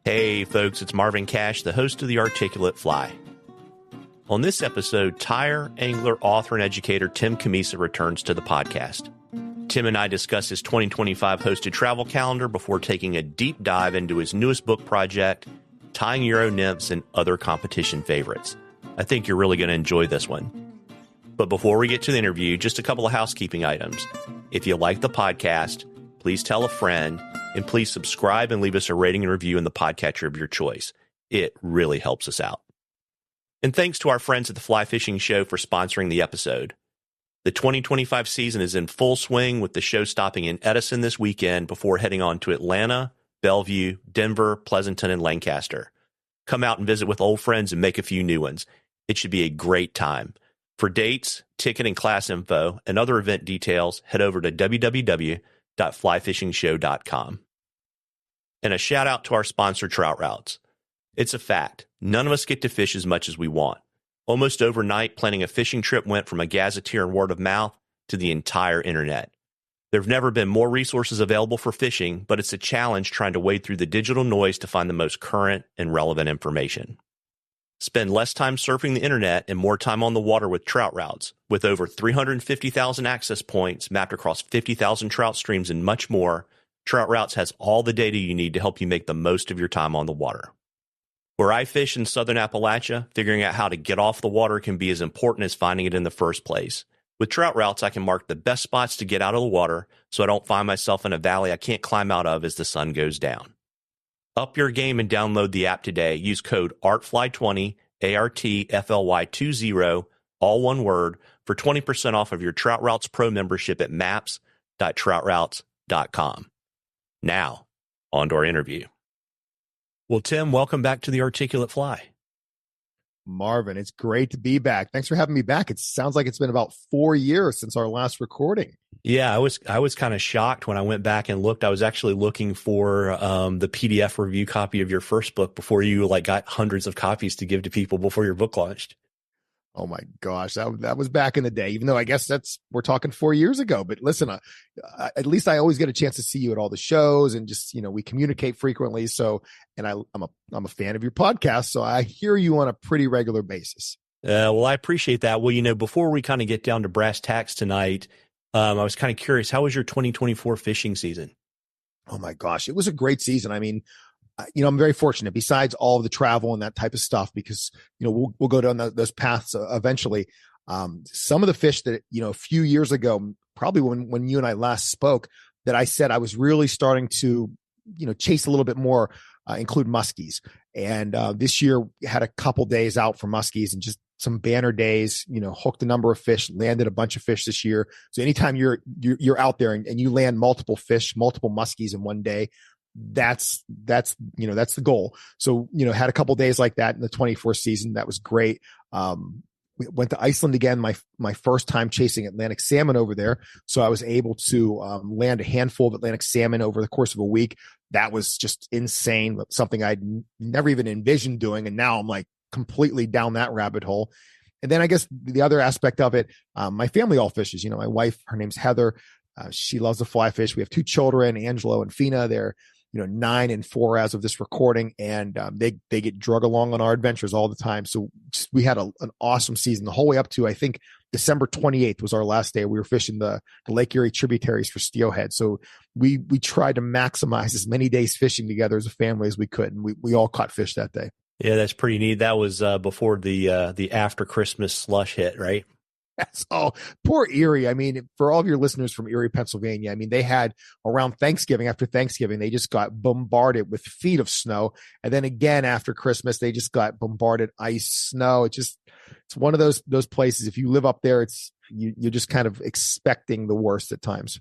Hey folks, it's Marvin Cash, the host of The Articulate Fly. On this episode, tire, angler, author, and educator Tim Cammisa returns to the podcast. Tim and I discuss his 2025 hosted travel calendar before taking a deep dive into his newest book project, Tying Euro Nymphs and Other Competition Favorites. I think you're really going to enjoy this one. But before we get to the interview, just a couple of housekeeping items. If you like the podcast, please tell a friend, and please subscribe and leave us a rating and review in the podcatcher of your choice. It really helps us out. And thanks to our friends at the Fly Fishing Show for sponsoring the episode. The 2025 season is in full swing, with the show stopping in Edison this weekend before heading on to Atlanta, Bellevue, Denver, Pleasanton, and Lancaster. Come out and visit with old friends and make a few new ones. It should be a great time. For dates, ticket and class info, and other event details, head over to www.flyfishingshow.com. And a shout out to our sponsor, Trout Routes. It's a fact. None of us get to fish as much as we want. Almost overnight, planning a fishing trip went from a gazetteer and word of mouth to the entire internet. There have never been more resources available for fishing, but it's a challenge trying to wade through the digital noise to find the most current and relevant information. Spend less time surfing the internet and more time on the water with Trout Routes. With over 350,000 access points mapped across 50,000 trout streams and much more, Trout Routes has all the data you need to help you make the most of your time on the water. Where I fish in southern Appalachia, figuring out how to get off the water can be as important as finding it in the first place. With Trout Routes, I can mark the best spots to get out of the water so I don't find myself in a valley I can't climb out of as the sun goes down. Up your game and download the app today. Use code ARTFLY20, ARTFLY20, all one word, for 20% off of your Trout Routes Pro membership at maps.troutroutes.com. Now, on to our interview. Well, Tim, welcome back to the Articulate Fly. Marvin, it's great to be back. Thanks for having me back. It sounds like it's been about 4 years since our last recording. Yeah, I was kind of shocked when I went back and looked. I was actually looking for the PDF review copy of your first book before you got hundreds of copies to give to people before your book launched. Oh my gosh, that was back in the day, even though I guess we're talking 4 years ago. But listen, at least I always get a chance to see you at all the shows, and just, we communicate frequently. So, and I'm a fan of your podcast, so I hear you on a pretty regular basis. Well, I appreciate that. Well, before we kind of get down to brass tacks tonight, I was kind of curious, how was your 2024 fishing season? Oh my gosh, it was a great season. I mean, I'm very fortunate, besides all of the travel and that type of stuff, because, we'll go down those paths eventually. Some of the fish that, a few years ago, probably when you and I last spoke, that I said I was really starting to, chase a little bit more, include muskies. And this year had a couple days out for muskies and just some banner days, hooked a number of fish, landed a bunch of fish this year. So anytime you're out there and you land multiple fish, multiple muskies in one day, that's the goal. So, had a couple days like that in the 24th season. That was great. We went to Iceland again, my first time chasing Atlantic salmon over there. So I was able to land a handful of Atlantic salmon over the course of a week. That was just insane. Something I'd never even envisioned doing. And now I'm completely down that rabbit hole. And then I guess the other aspect of it, my family all fishes. My wife, her name's Heather. She loves to fly fish. We have 2 children, Angelo and Fina. They're 9 and 4 as of this recording, and they get drug along on our adventures all the time. So we had an awesome season the whole way up to, I think, December 28th was our last day. We were fishing the Lake Erie tributaries for steelhead. So we tried to maximize as many days fishing together as a family as we could, and we all caught fish that day. Yeah, that's pretty neat. That was before the after Christmas slush hit, right? So poor Erie. I mean, for all of your listeners from Erie, Pennsylvania, I mean, they had around after Thanksgiving, they just got bombarded with feet of snow. And then again, after Christmas, they just got bombarded ice, snow. It's one of those places. If you live up there, you're just kind of expecting the worst at times.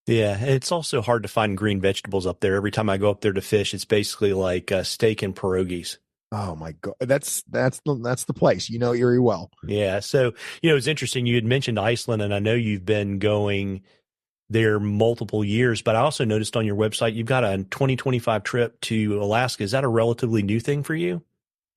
Yeah. It's also hard to find green vegetables up there. Every time I go up there to fish, it's basically like steak and pierogies. Oh my God. That's the place, Erie well. Yeah. So, it's interesting. You had mentioned Iceland, and I know you've been going there multiple years, but I also noticed on your website, you've got a 2025 trip to Alaska. Is that a relatively new thing for you?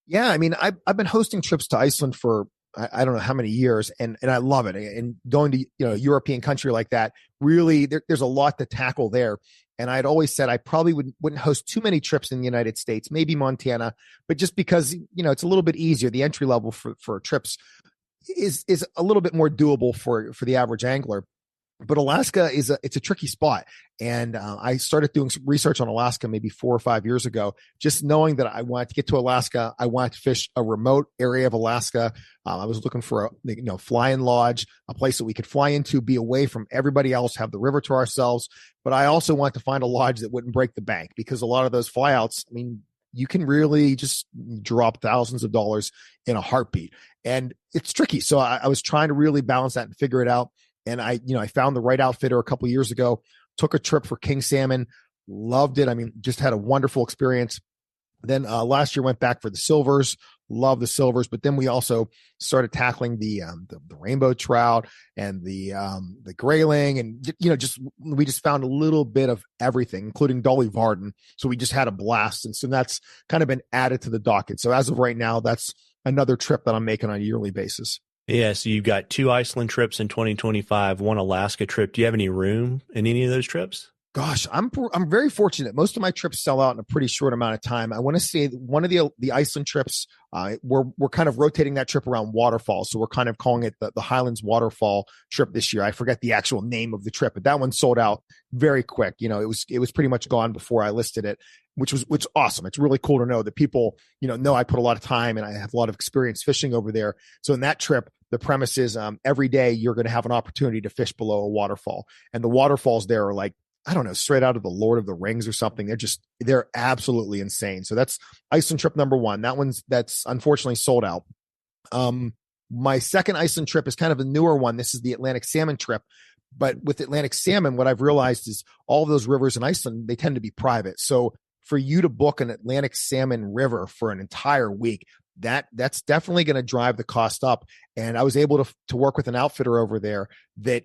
Yeah. I mean, I've been hosting trips to Iceland for I don't know how many years, and I love it. And going to, a European country like that, really, there's a lot to tackle there. And I'd always said I probably wouldn't host too many trips in the United States, maybe Montana, but just because, it's a little bit easier. The entry level for trips is a little bit more doable for the average angler. But Alaska it's a tricky spot. And I started doing some research on Alaska maybe 4 or 5 years ago, just knowing that I wanted to get to Alaska. I wanted to fish a remote area of Alaska. I was looking for a fly-in lodge, a place that we could fly into, be away from everybody else, have the river to ourselves. But I also wanted to find a lodge that wouldn't break the bank, because a lot of those flyouts, you can really just drop thousands of dollars in a heartbeat. And it's tricky. So I was trying to really balance that and figure it out. And I found the right outfitter a couple of years ago, took a trip for king salmon, loved it. Just had a wonderful experience. Then last year went back for the silvers, love the silvers. But then we also started tackling the rainbow trout and the grayling, and we just found a little bit of everything, including Dolly Varden. So we just had a blast, and so that's kind of been added to the docket. So as of right now, that's another trip that I'm making on a yearly basis. Yeah, so you've got 2 Iceland trips in 2025, 1 Alaska trip. Do you have any room in any of those trips? Gosh, I'm very fortunate. Most of my trips sell out in a pretty short amount of time. I want to say one of the Iceland trips, we're kind of rotating that trip around waterfalls. So we're kind of calling it the Highlands Waterfall trip this year. I forget the actual name of the trip, but that one sold out very quick. It was pretty much gone before I listed it, which was awesome. It's really cool to know that people, know I put a lot of time and I have a lot of experience fishing over there. So in that trip, the premise is every day you're going to have an opportunity to fish below a waterfall. And the waterfalls there are like, I don't know, straight out of the Lord of the Rings or something. They're absolutely insane. So that's Iceland trip number 1. That's unfortunately sold out. My second Iceland trip is kind of a newer one. This is the Atlantic salmon trip. But with Atlantic salmon, what I've realized is all of those rivers in Iceland, they tend to be private. So for you to book an Atlantic salmon river for an entire week, that's definitely going to drive the cost up. And I was able to work with an outfitter over there that,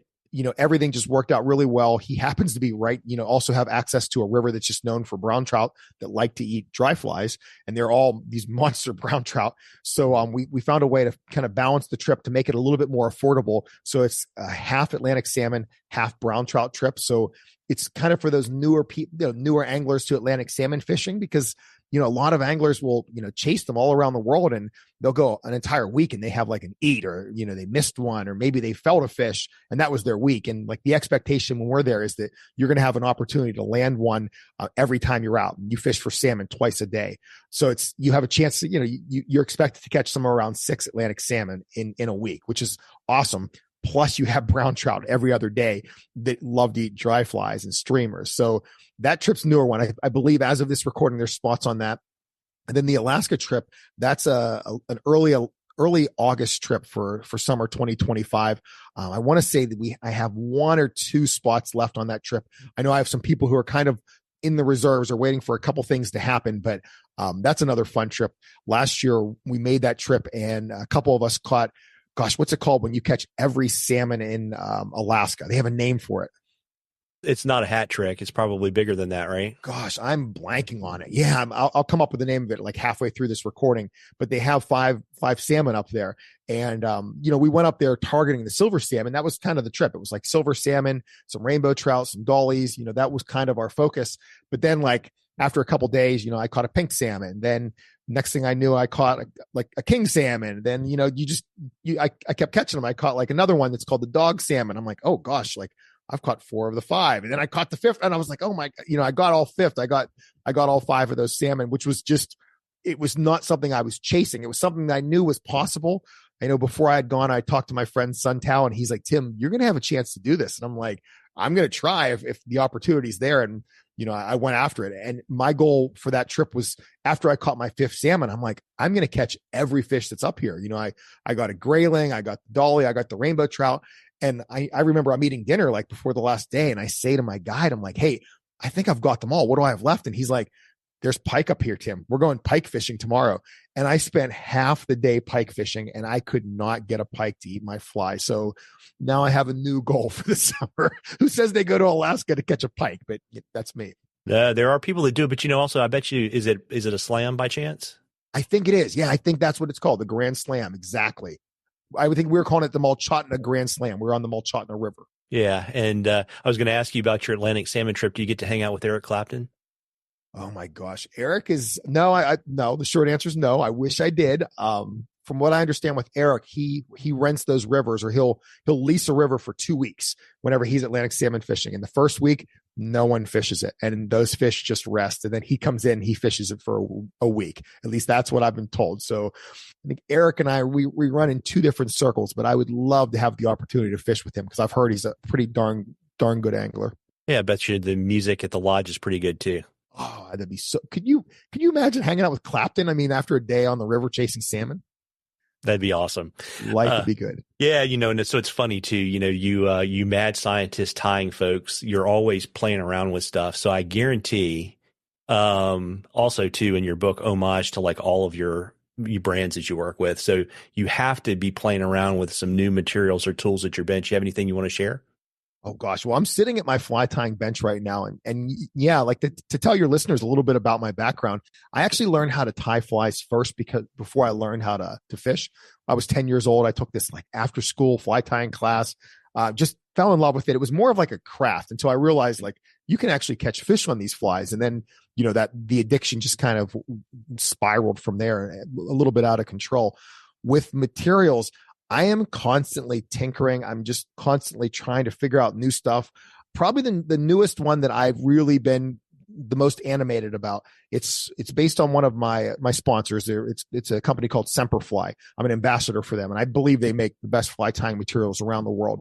everything just worked out really well. He happens to be also have access to a river that's just known for brown trout that like to eat dry flies. And they're all these monster brown trout. So we found a way to kind of balance the trip to make it a little bit more affordable. So it's a half Atlantic salmon, half brown trout trip. So it's kind of for those newer anglers to Atlantic salmon fishing, because a lot of anglers will, chase them all around the world, and they'll go an entire week and they have like an eat, or, they missed one, or maybe they felt a fish and that was their week. And like the expectation when we're there is that you're going to have an opportunity to land one every time you're out. You fish for salmon twice a day. So you have a chance to, you're expected to catch somewhere around 6 Atlantic salmon in a week, which is awesome. Plus you have brown trout every other day that love to eat dry flies and streamers. So that trip's newer one. I believe as of this recording, there's spots on that. And then the Alaska trip, that's an early August trip for summer 2025. I want to say that I have 1 or 2 spots left on that trip. I know I have some people who are kind of in the reserves or waiting for a couple things to happen, but that's another fun trip. Last year we made that trip and a couple of us caught, what's it called when you catch every salmon in Alaska? They have a name for it. It's not a hat trick. It's probably bigger than that, right? Gosh, I'm blanking on it. Yeah, I'll come up with the name of it like halfway through this recording. But they have five salmon up there, and we went up there targeting the silver salmon. That was kind of the trip. It was like silver salmon, some rainbow trout, some dollies. that was kind of our focus. But then, like after a couple days, I caught a pink salmon. Then next thing I knew, I caught a king salmon. Then I kept catching them. I caught like another one that's called the dog salmon. I'm like, oh gosh, like I've caught 4 of the 5. And then I caught the 5th and I was like, oh my, I got all 5th. I got all 5 of those salmon, which was it was not something I was chasing. It was something that I knew was possible. I know before I had gone, I talked to my friend Sun Tao and he's like, Tim, you're going to have a chance to do this. And I'm like, I'm going to try if the opportunity's there. And, I went after it. And my goal for that trip was after I caught my 5th salmon, I'm like, I'm going to catch every fish that's up here. I got a grayling, I got the dolly, I got the rainbow trout. And I remember I'm eating dinner like before the last day. And I say to my guide, I'm like, hey, I think I've got them all. What do I have left? And he's like, there's pike up here, Tim. We're going pike fishing tomorrow. And I spent half the day pike fishing and I could not get a pike to eat my fly. So now I have a new goal for the summer. Who says they go to Alaska to catch a pike? But that's me. There are people that do, but also I bet you, is it a slam by chance? I think it is. Yeah. I think that's what it's called. The Grand Slam. Exactly. I would think we were calling it the Mulchotna Grand Slam. We're on the Mulchotna River. Yeah. And I was going to ask you about your Atlantic salmon trip. Do you get to hang out with Eric Clapton? Oh my gosh. Eric is no, no, the short answer is no. I wish I did. From what I understand with Eric, he rents those rivers, or he'll lease a river for 2 weeks whenever he's Atlantic salmon fishing. And the first week, no one fishes it, and those fish just rest. And then he comes in, he fishes it for a week. At least that's what I've been told. So I think Eric and I, we run in two different circles, but I would love to have the opportunity to fish with him, because I've heard he's a pretty darn good angler. Yeah, I bet you the music at the lodge is pretty good too. Oh, that'd be so. Could you imagine hanging out with Clapton? I mean, after a day on the river chasing salmon. That'd be awesome. Life would be good. Yeah, and so it's funny too. You mad scientist tying folks, you're always playing around with stuff. So I guarantee, also too, in your book, homage to like all of your brands that you work with. So you have to be playing around with some new materials or tools at your bench. You have anything you want to share? Oh gosh. Well, I'm sitting at my fly tying bench right now. And yeah, like to tell your listeners a little bit about my background, I actually learned how to tie flies first, because before I learned how to fish. I was 10 years old. I took this like after school fly tying class, just fell in love with it. It was more of like a craft until I realized like you can actually catch fish on these flies. And then, that the addiction just kind of spiraled from there, a little bit out of control. With materials, I am constantly tinkering. I'm just constantly trying to figure out new stuff. Probably the newest one that I've really been the most animated about. It's based on one of my sponsors. It's a company called Semperfly. I'm an ambassador for them, and I believe they make the best fly tying materials around the world.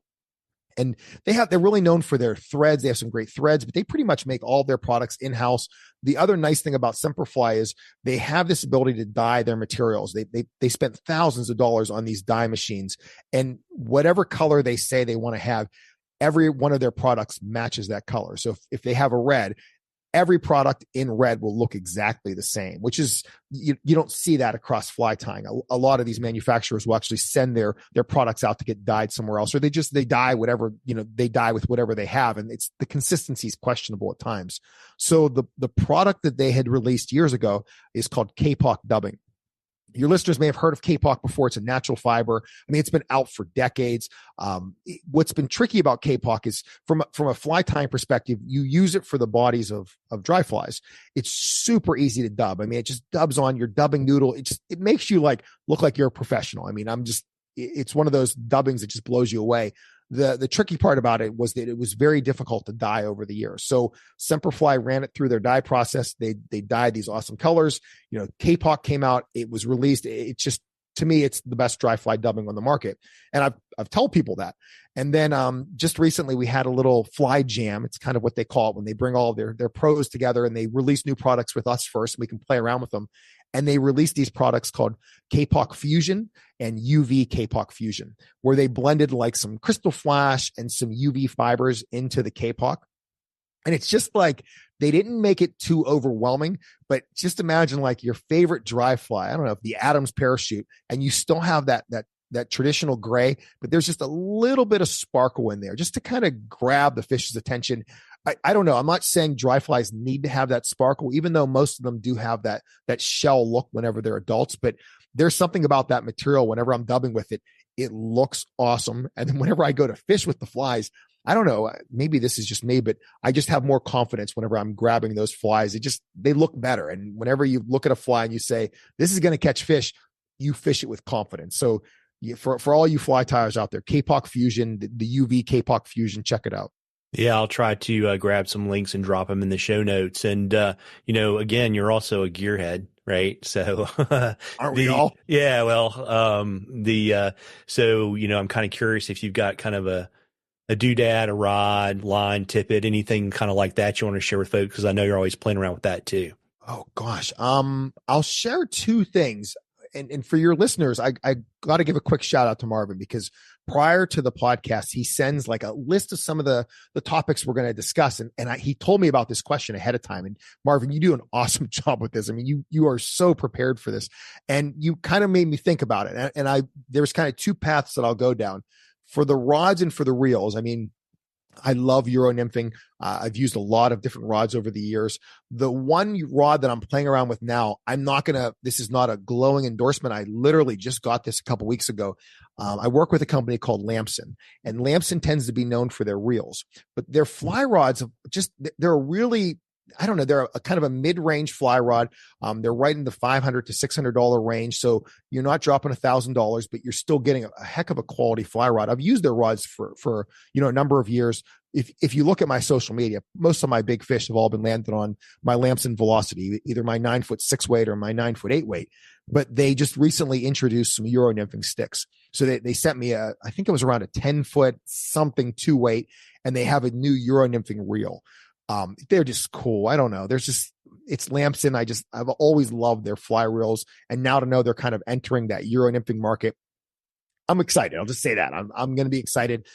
And they're really known for their threads. They have some great threads, but they pretty much make all their products in-house. The other nice thing about Semperfly is they have this ability to dye their materials. They spent thousands of dollars on these dye machines, and whatever color they say they want to have, every one of their products matches that color. So if they have a red, every product in red will look exactly the same, which is, you don't see that across fly tying. A lot of these manufacturers will actually send their products out to get dyed somewhere else, or they dye whatever, they dye with whatever they have. And it's the consistency is questionable at times. So the product that they had released years ago is called Kapok dubbing. Your listeners may have heard of Kapok before. It's a natural fiber. I mean, it's been out for decades. What's been tricky about Kapok is from a fly tying perspective, you use it for the bodies of dry flies. It's super easy to dub. I mean, it just dubs on your dubbing noodle. It makes you look like you're a professional. I mean, it's one of those dubbings that just blows you away. The tricky part about it was that it was very difficult to dye over the years. So Semperfly ran it through their dye process. They dyed these awesome colors. Kapok came out, it was released. It's just, to me, it's the best dry fly dubbing on the market. And I've told people that. And then just recently we had a little fly jam. It's kind of what they call it when they bring all their pros together and they release new products with us first, and we can play around with them. And they released these products called Kapok Fusion and UV Kapok Fusion, where they blended like some crystal flash and some UV fibers into the Kapok. And it's just like, they didn't make it too overwhelming, but just imagine like your favorite dry fly. I don't know, the Adams parachute, and you still have that traditional gray, but there's just a little bit of sparkle in there just to kind of grab the fish's attention. I don't know. I'm not saying dry flies need to have that sparkle, even though most of them do have that shell look whenever they're adults, but there's something about that material. Whenever I'm dubbing with it, it looks awesome. And then whenever I go to fish with the flies, I don't know, maybe this is just me, but I just have more confidence whenever I'm grabbing those flies. They look better. And whenever you look at a fly and you say, this is going to catch fish, you fish it with confidence. So for all you fly tyers out there, Kapok Fusion, the UV Kapok Fusion, check it out. Yeah, I'll try to grab some links and drop them in the show notes. And, again, you're also a gearhead, right? So, aren't we all? Yeah, well, so, I'm kind of curious if you've got kind of a doodad, a rod, line, tippet, anything kind of like that you want to share with folks, because I know you're always playing around with that too. Oh gosh. I'll share two things. And for your listeners, I got to give a quick shout out to Marvin, because prior to the podcast, he sends like a list of some of the topics we're going to discuss. And he told me about this question ahead of time. And Marvin, you do an awesome job with this. I mean, you are so prepared for this, and you kind of made me think about it. And there's kind of two paths that I'll go down for the rods and for the reels. I mean, I love Euro nymphing. I've used a lot of different rods over the years. The one rod that I'm playing around with now, this is not a glowing endorsement. I literally just got this a couple weeks ago. I work with a company called Lamson, and Lamson tends to be known for their reels, but their fly rods they're really, I don't know, they're a kind of a mid-range fly rod. They're right in the $500 to $600 range. So you're not dropping $1,000, but you're still getting a heck of a quality fly rod. I've used their rods for a number of years. If you look at my social media, most of my big fish have all been landed on my Lamson Velocity, either my 9'6" weight or my 9'8" weight. But they just recently introduced some Euro nymphing sticks. So they sent me I think it was around a 10-foot something 2 weight, and they have a new Euro nymphing reel. They're just cool. I don't know. It's Lamson. I've always loved their fly reels. And now to know they're kind of entering that Euro nymphing market, I'm excited. I'll just say that I'm going to be excited.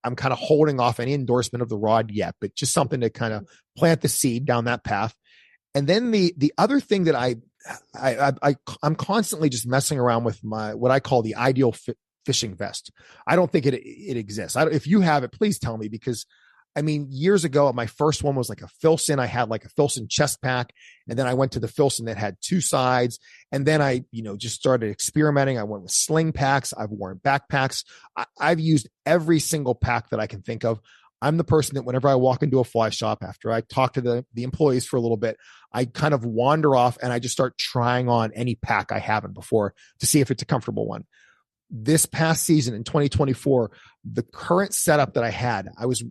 I'm kind of holding off any endorsement of the rod yet, but just something to kind of plant the seed down that path. And then the other thing that I'm constantly just messing around with what I call the ideal fishing vest. I don't think it exists. If you have it, please tell me, because I mean, years ago, my first one was like a Filson. I had like a Filson chest pack. And then I went to the Filson that had 2 sides. And then I, just started experimenting. I went with sling packs. I've worn backpacks. I've used every single pack that I can think of. I'm the person that whenever I walk into a fly shop, after I talk to the employees for a little bit, I kind of wander off and I just start trying on any pack I haven't before to see if it's a comfortable one. This past season in 2024, the current setup that I had, I was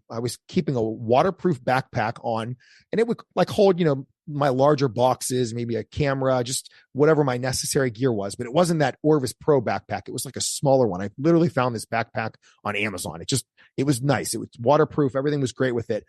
keeping a waterproof backpack on, and it would like hold, my larger boxes, maybe a camera, just whatever my necessary gear was. But it wasn't that Orvis Pro backpack. It was like a smaller one. I literally found this backpack on Amazon. It was nice. It was waterproof. Everything was great with it.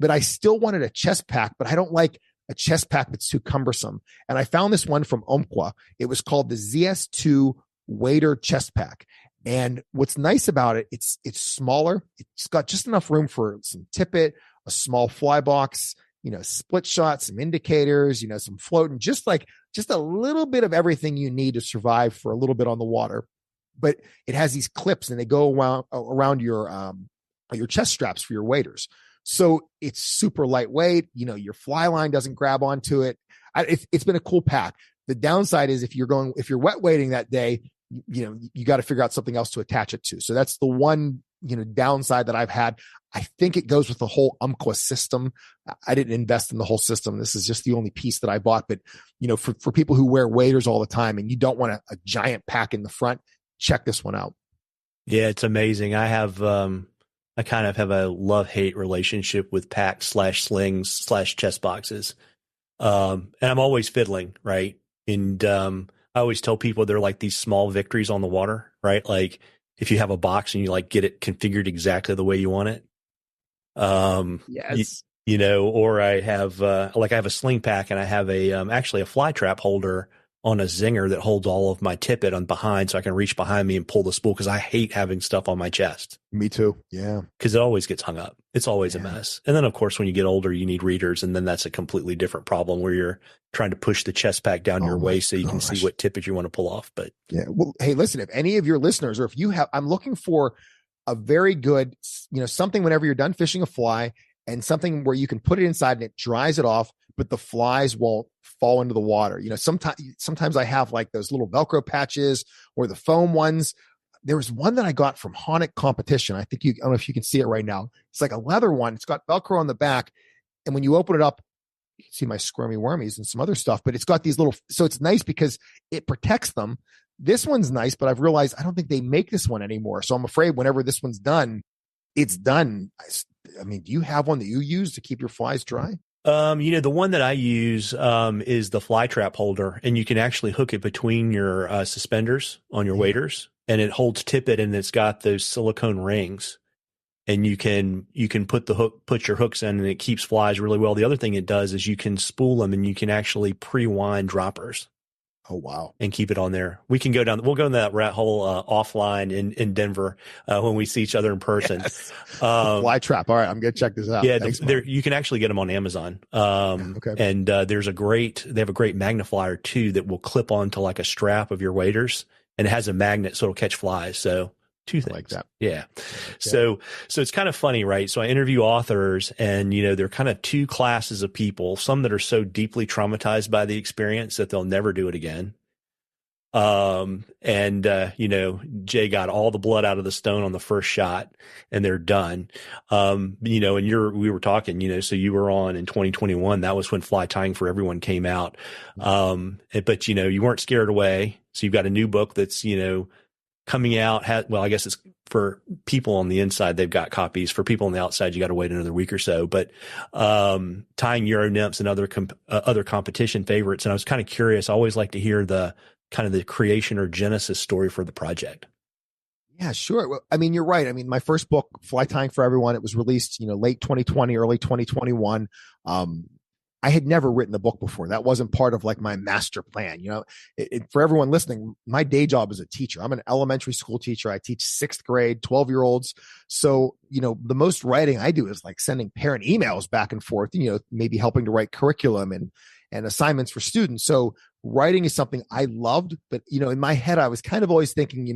But I still wanted a chest pack, but I don't like a chest pack that's too cumbersome. And I found this one from Umpqua. It was called the ZS2 Wader chest pack. And what's nice about it, it's smaller. It's got just enough room for some tippet, a small fly box, split shot, some indicators, some floating, just a little bit of everything you need to survive for a little bit on the water. But it has these clips and they go around your chest straps for your waders. So it's super lightweight. Your fly line doesn't grab onto it. It's been a cool pack. The downside is if you're wet wading that day, you got to figure out something else to attach it to. So that's the one, downside that I've had. I think it goes with the whole Umpqua system. I didn't invest in the whole system. This is just the only piece that I bought. But, for people who wear waders all the time and you don't want a giant pack in the front, check this one out. Yeah, it's amazing. I kind of have a love-hate relationship with packs / slings / chest boxes. And I'm always fiddling, right? And I always tell people they're like these small victories on the water, right? Like if you have a box and you like get it configured exactly the way you want it. Yes. Or I have I have a sling pack and I have actually a fly trap holder on a zinger that holds all of my tippet on behind so I can reach behind me and pull the spool because I hate having stuff on my chest. Me too. Yeah. Because it always gets hung up. It's always a mess. And then, of course, when you get older, you need readers. And then that's a completely different problem where you're trying to push the chest pack down your waist so you can see what tippet you want to pull off. But yeah. Well, hey, listen, if any of your listeners or if you have, I'm looking for a very good, something whenever you're done fishing a fly and something where you can put it inside and it dries it off, but the flies won't fall into the water. Sometimes I have like those little Velcro patches or the foam ones. There was one that I got from Honic Competition. I don't know if you can see it right now. It's like a leather one. It's got Velcro on the back. And when you open it up, you can see my squirmy wormies and some other stuff, but it's got these so it's nice because it protects them. This one's nice, but I've realized I don't think they make this one anymore. So I'm afraid whenever this one's done, it's done. I mean, do you have one that you use to keep your flies dry? The one that I use is the fly trap holder, and you can actually hook it between your suspenders on your waders, and it holds tippet, and it's got those silicone rings, and you can put your hooks in, and it keeps flies really well. The other thing it does is you can spool them, and you can actually pre-wind droppers. Oh, wow. And keep it on there. We'll go down that rat hole offline in Denver when we see each other in person. Yes. Fly trap. All right. I'm going to check this out. Yeah. You can actually get them on Amazon. Okay. And they have a great magnifier too that will clip onto like a strap of your waders, and it has a magnet so it'll catch flies. So two things. Like that. Yeah. So it's kind of funny, right? So I interview authors and, they're kind of two classes of people, some that are so deeply traumatized by the experience that they'll never do it again. Jay got all the blood out of the stone on the first shot and they're done. And we were talking, so you were on in 2021. That was when Fly Tying for Everyone came out. But you weren't scared away. So you've got a new book that's, coming out. I guess it's for people on the inside, they've got copies. For people on the outside, you got to wait another week or so. But Tying Euro Nymphs and other competition favorites. And I was kind of curious. I always like to hear the creation or genesis story for the project. Yeah, sure. Well, I mean, you're right. I mean, my first book, Fly Tying for Everyone, it was released, late 2020, early 2021. I had never written a book before. That wasn't part of like my master plan. For everyone listening, my day job is a teacher. I'm an elementary school teacher. I teach 6th grade, 12-year-olds. So, the most writing I do is like sending parent emails back and forth, maybe helping to write curriculum and assignments for students. So writing is something I loved, but, in my head, I was kind of always thinking,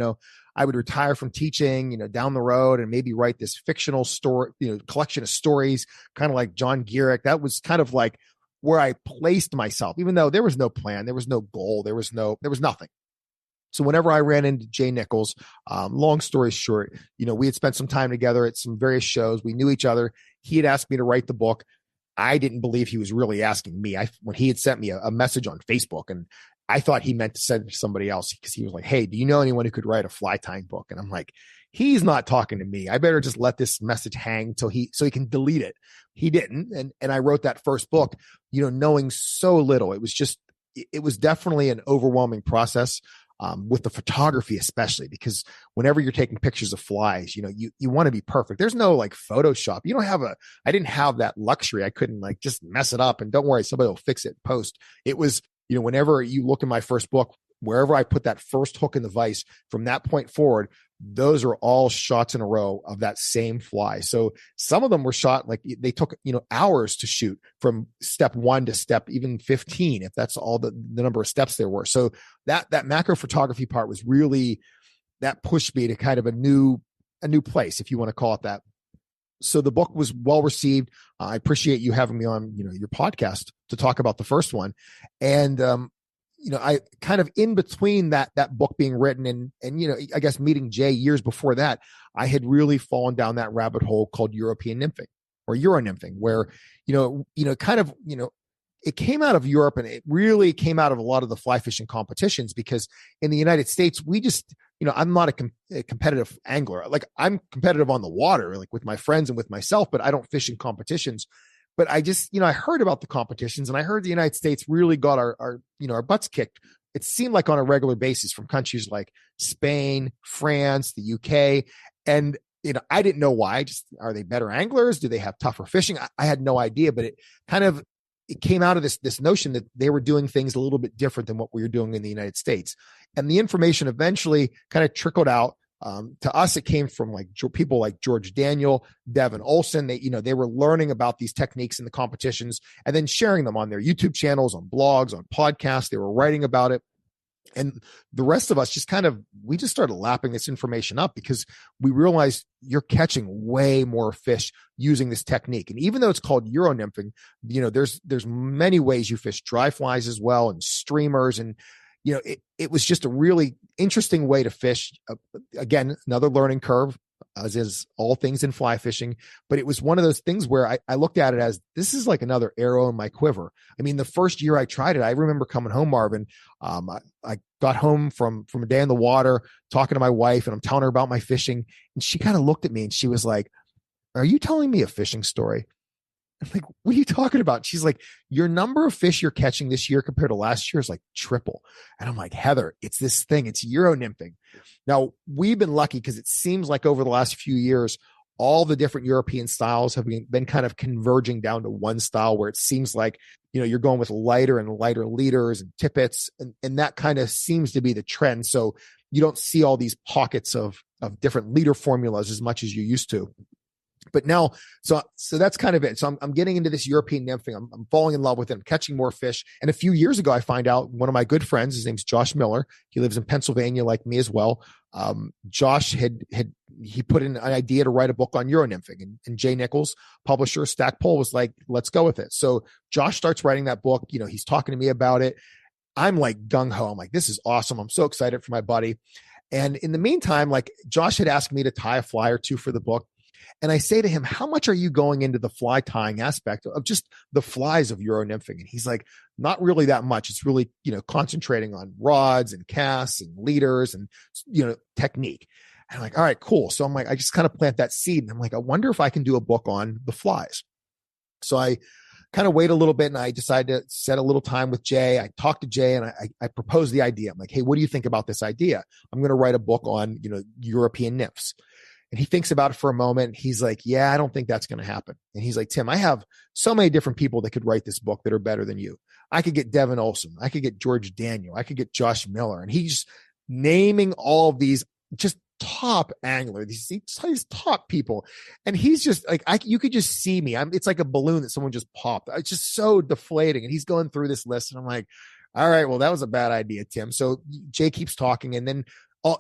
I would retire from teaching, down the road and maybe write this fictional story, collection of stories, kind of like John Gierek. That was kind of like where I placed myself, even though there was no plan, there was no goal, there was nothing. So whenever I ran into Jay Nichols, long story short, we had spent some time together at some various shows. We knew each other. He had asked me to write the book. I didn't believe he was really asking me. When he had sent me a message on Facebook, and I thought he meant to send it to somebody else because he was like, "Hey, do you know anyone who could write a fly tying book?" And I'm like, he's not talking to me. I better just let this message hang so he can delete it. He didn't. And I wrote that first book, knowing so little. It was definitely an overwhelming process. With the photography, especially because whenever you're taking pictures of flies, you want to be perfect. There's no like Photoshop. I didn't have that luxury. I couldn't like just mess it up and don't worry, somebody will fix it in post. It was, whenever you look in my first book, wherever I put that first hook in the vise, from that point forward, those are all shots in a row of that same fly. So some of them were shot like they took, hours to shoot from step 1 to step even 15, if that's all the number of steps there were. So that macro photography part was really, that pushed me to kind of a new place, if you want to call it that. So the book was well received. I appreciate you having me on, your podcast to talk about the first one. And, I kind of in between that book being written and, I guess meeting Jay years before that, I had really fallen down that rabbit hole called European nymphing or Euro nymphing, where, it came out of Europe and it really came out of a lot of the fly fishing competitions, because in the United States, we just, I'm not a competitive angler. Like I'm competitive on the water, like with my friends and with myself, but I don't fish in competitions. But I just, I heard about the competitions and I heard the United States really got our butts kicked. It seemed like on a regular basis from countries like Spain, France, the UK. And, I didn't know why. Just, are they better anglers? Do they have tougher fishing? I had no idea, but it came out of this notion that they were doing things a little bit different than what we were doing in the United States. And the information eventually kind of trickled out. To us, it came from like people like George Daniel, Devin Olson. They were learning about these techniques in the competitions and then sharing them on their YouTube channels, on blogs, on podcasts. They were writing about it. And the rest of us we just started lapping this information up because we realized you're catching way more fish using this technique. And even though it's called Euro nymphing, there's many ways you fish dry flies as well and streamers. And, it was just a really interesting way to fish. Again, another learning curve, as is all things in fly fishing. But it was one of those things where I looked at it as, this is like another arrow in my quiver. I mean, the first year I tried it, I remember coming home, Marvin. I got home from a day in the water, talking to my wife, and I'm telling her about my fishing. And she kind of looked at me and she was like, "Are you telling me a fishing story?" I'm like, "What are you talking about?" She's like, "Your number of fish you're catching this year compared to last year is like triple." And I'm like, "Heather, it's this thing. It's Euro nymphing." Now, we've been lucky because it seems like over the last few years, all the different European styles have been kind of converging down to one style where it seems like, you're going with lighter and lighter leaders and tippets. And that kind of seems to be the trend. So you don't see all these pockets of different leader formulas as much as you used to. But now, so that's kind of it. So I'm getting into this European nymphing. I'm falling in love with it. I'm catching more fish. And a few years ago, I find out one of my good friends, his name's Josh Miller. He lives in Pennsylvania like me as well. Josh he put in an idea to write a book on Euro nymphing, and Jay Nichols, publisher, Stackpole, was like, "Let's go with it." So Josh starts writing that book. He's talking to me about it. I'm like gung ho. I'm like, this is awesome. I'm so excited for my buddy. And in the meantime, like Josh had asked me to tie a fly or two for the book. And I say to him, how much are you going into the fly tying aspect of just the flies of Euro nymphing? And he's like, not really that much. It's really, concentrating on rods and casts and leaders and, technique. And I'm like, all right, cool. So I'm like, I just kind of plant that seed. And I'm like, I wonder if I can do a book on the flies. So I kind of wait a little bit and I decided to set a little time with Jay. I talked to Jay and I proposed the idea. I'm like, hey, what do you think about this idea? I'm going to write a book on, European nymphs. And he thinks about it for a moment. He's like, yeah, I don't think that's going to happen. And he's like, Tim, I have so many different people that could write this book that are better than you. I could get Devin Olson. I could get George Daniel. I could get Josh Miller. And he's naming all of these just top angler, these top people. And he's just like, you could just see me. It's like a balloon that someone just popped. It's just so deflating. And he's going through this list. And I'm like, all right, well, that was a bad idea, Tim. So Jay keeps talking. And then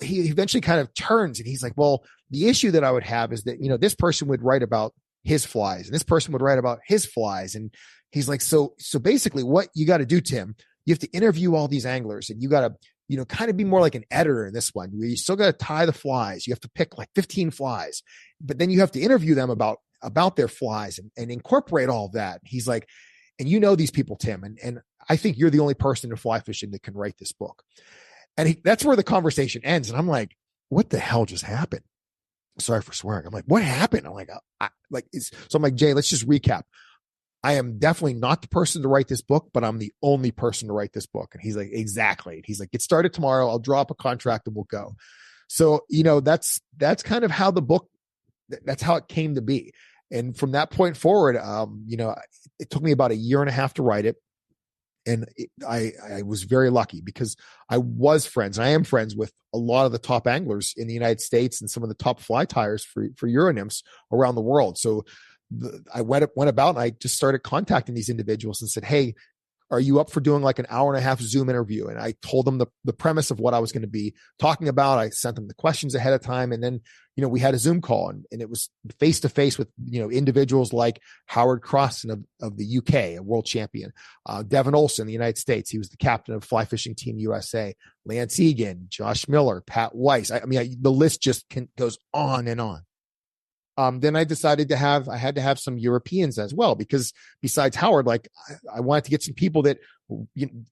he eventually kind of turns and he's like, well, the issue that I would have is that, this person would write about his flies and this person would write about his flies. And he's like, so basically what you got to do, Tim, you have to interview all these anglers and you got to, kind of be more like an editor in this one. You still got to tie the flies. You have to pick like 15 flies, but then you have to interview them about their flies and incorporate all of that. He's like, and these people, Tim, and I think you're the only person in fly fishing that can write this book. And that's where the conversation ends. And I'm like, what the hell just happened? Sorry for swearing. I'm like, what happened? I'm like, so I'm like, Jay, let's just recap. I am definitely not the person to write this book, but I'm the only person to write this book. And he's like, exactly. And he's like, get started tomorrow. I'll draw up a contract and we'll go. So, that's kind of how the book, that's how it came to be. And from that point forward, it took me about a year and a half to write it. And I was very lucky because I am friends with a lot of the top anglers in the United States and some of the top fly tyers for Euro nymphs around the world. So I went about and I just started contacting these individuals and said, hey, are you up for doing like an hour and a half Zoom interview? And I told them the premise of what I was going to be talking about. I sent them the questions ahead of time. And then, we had a Zoom call and it was face to face with, individuals like Howard Crossan of the UK, a world champion, Devin Olson, the United States. He was the captain of Fly Fishing Team USA, Lance Egan, Josh Miller, Pat Weiss. The list just goes on and on. Then I decided I had to have some Europeans as well, because besides Howard, like I wanted to get some people that,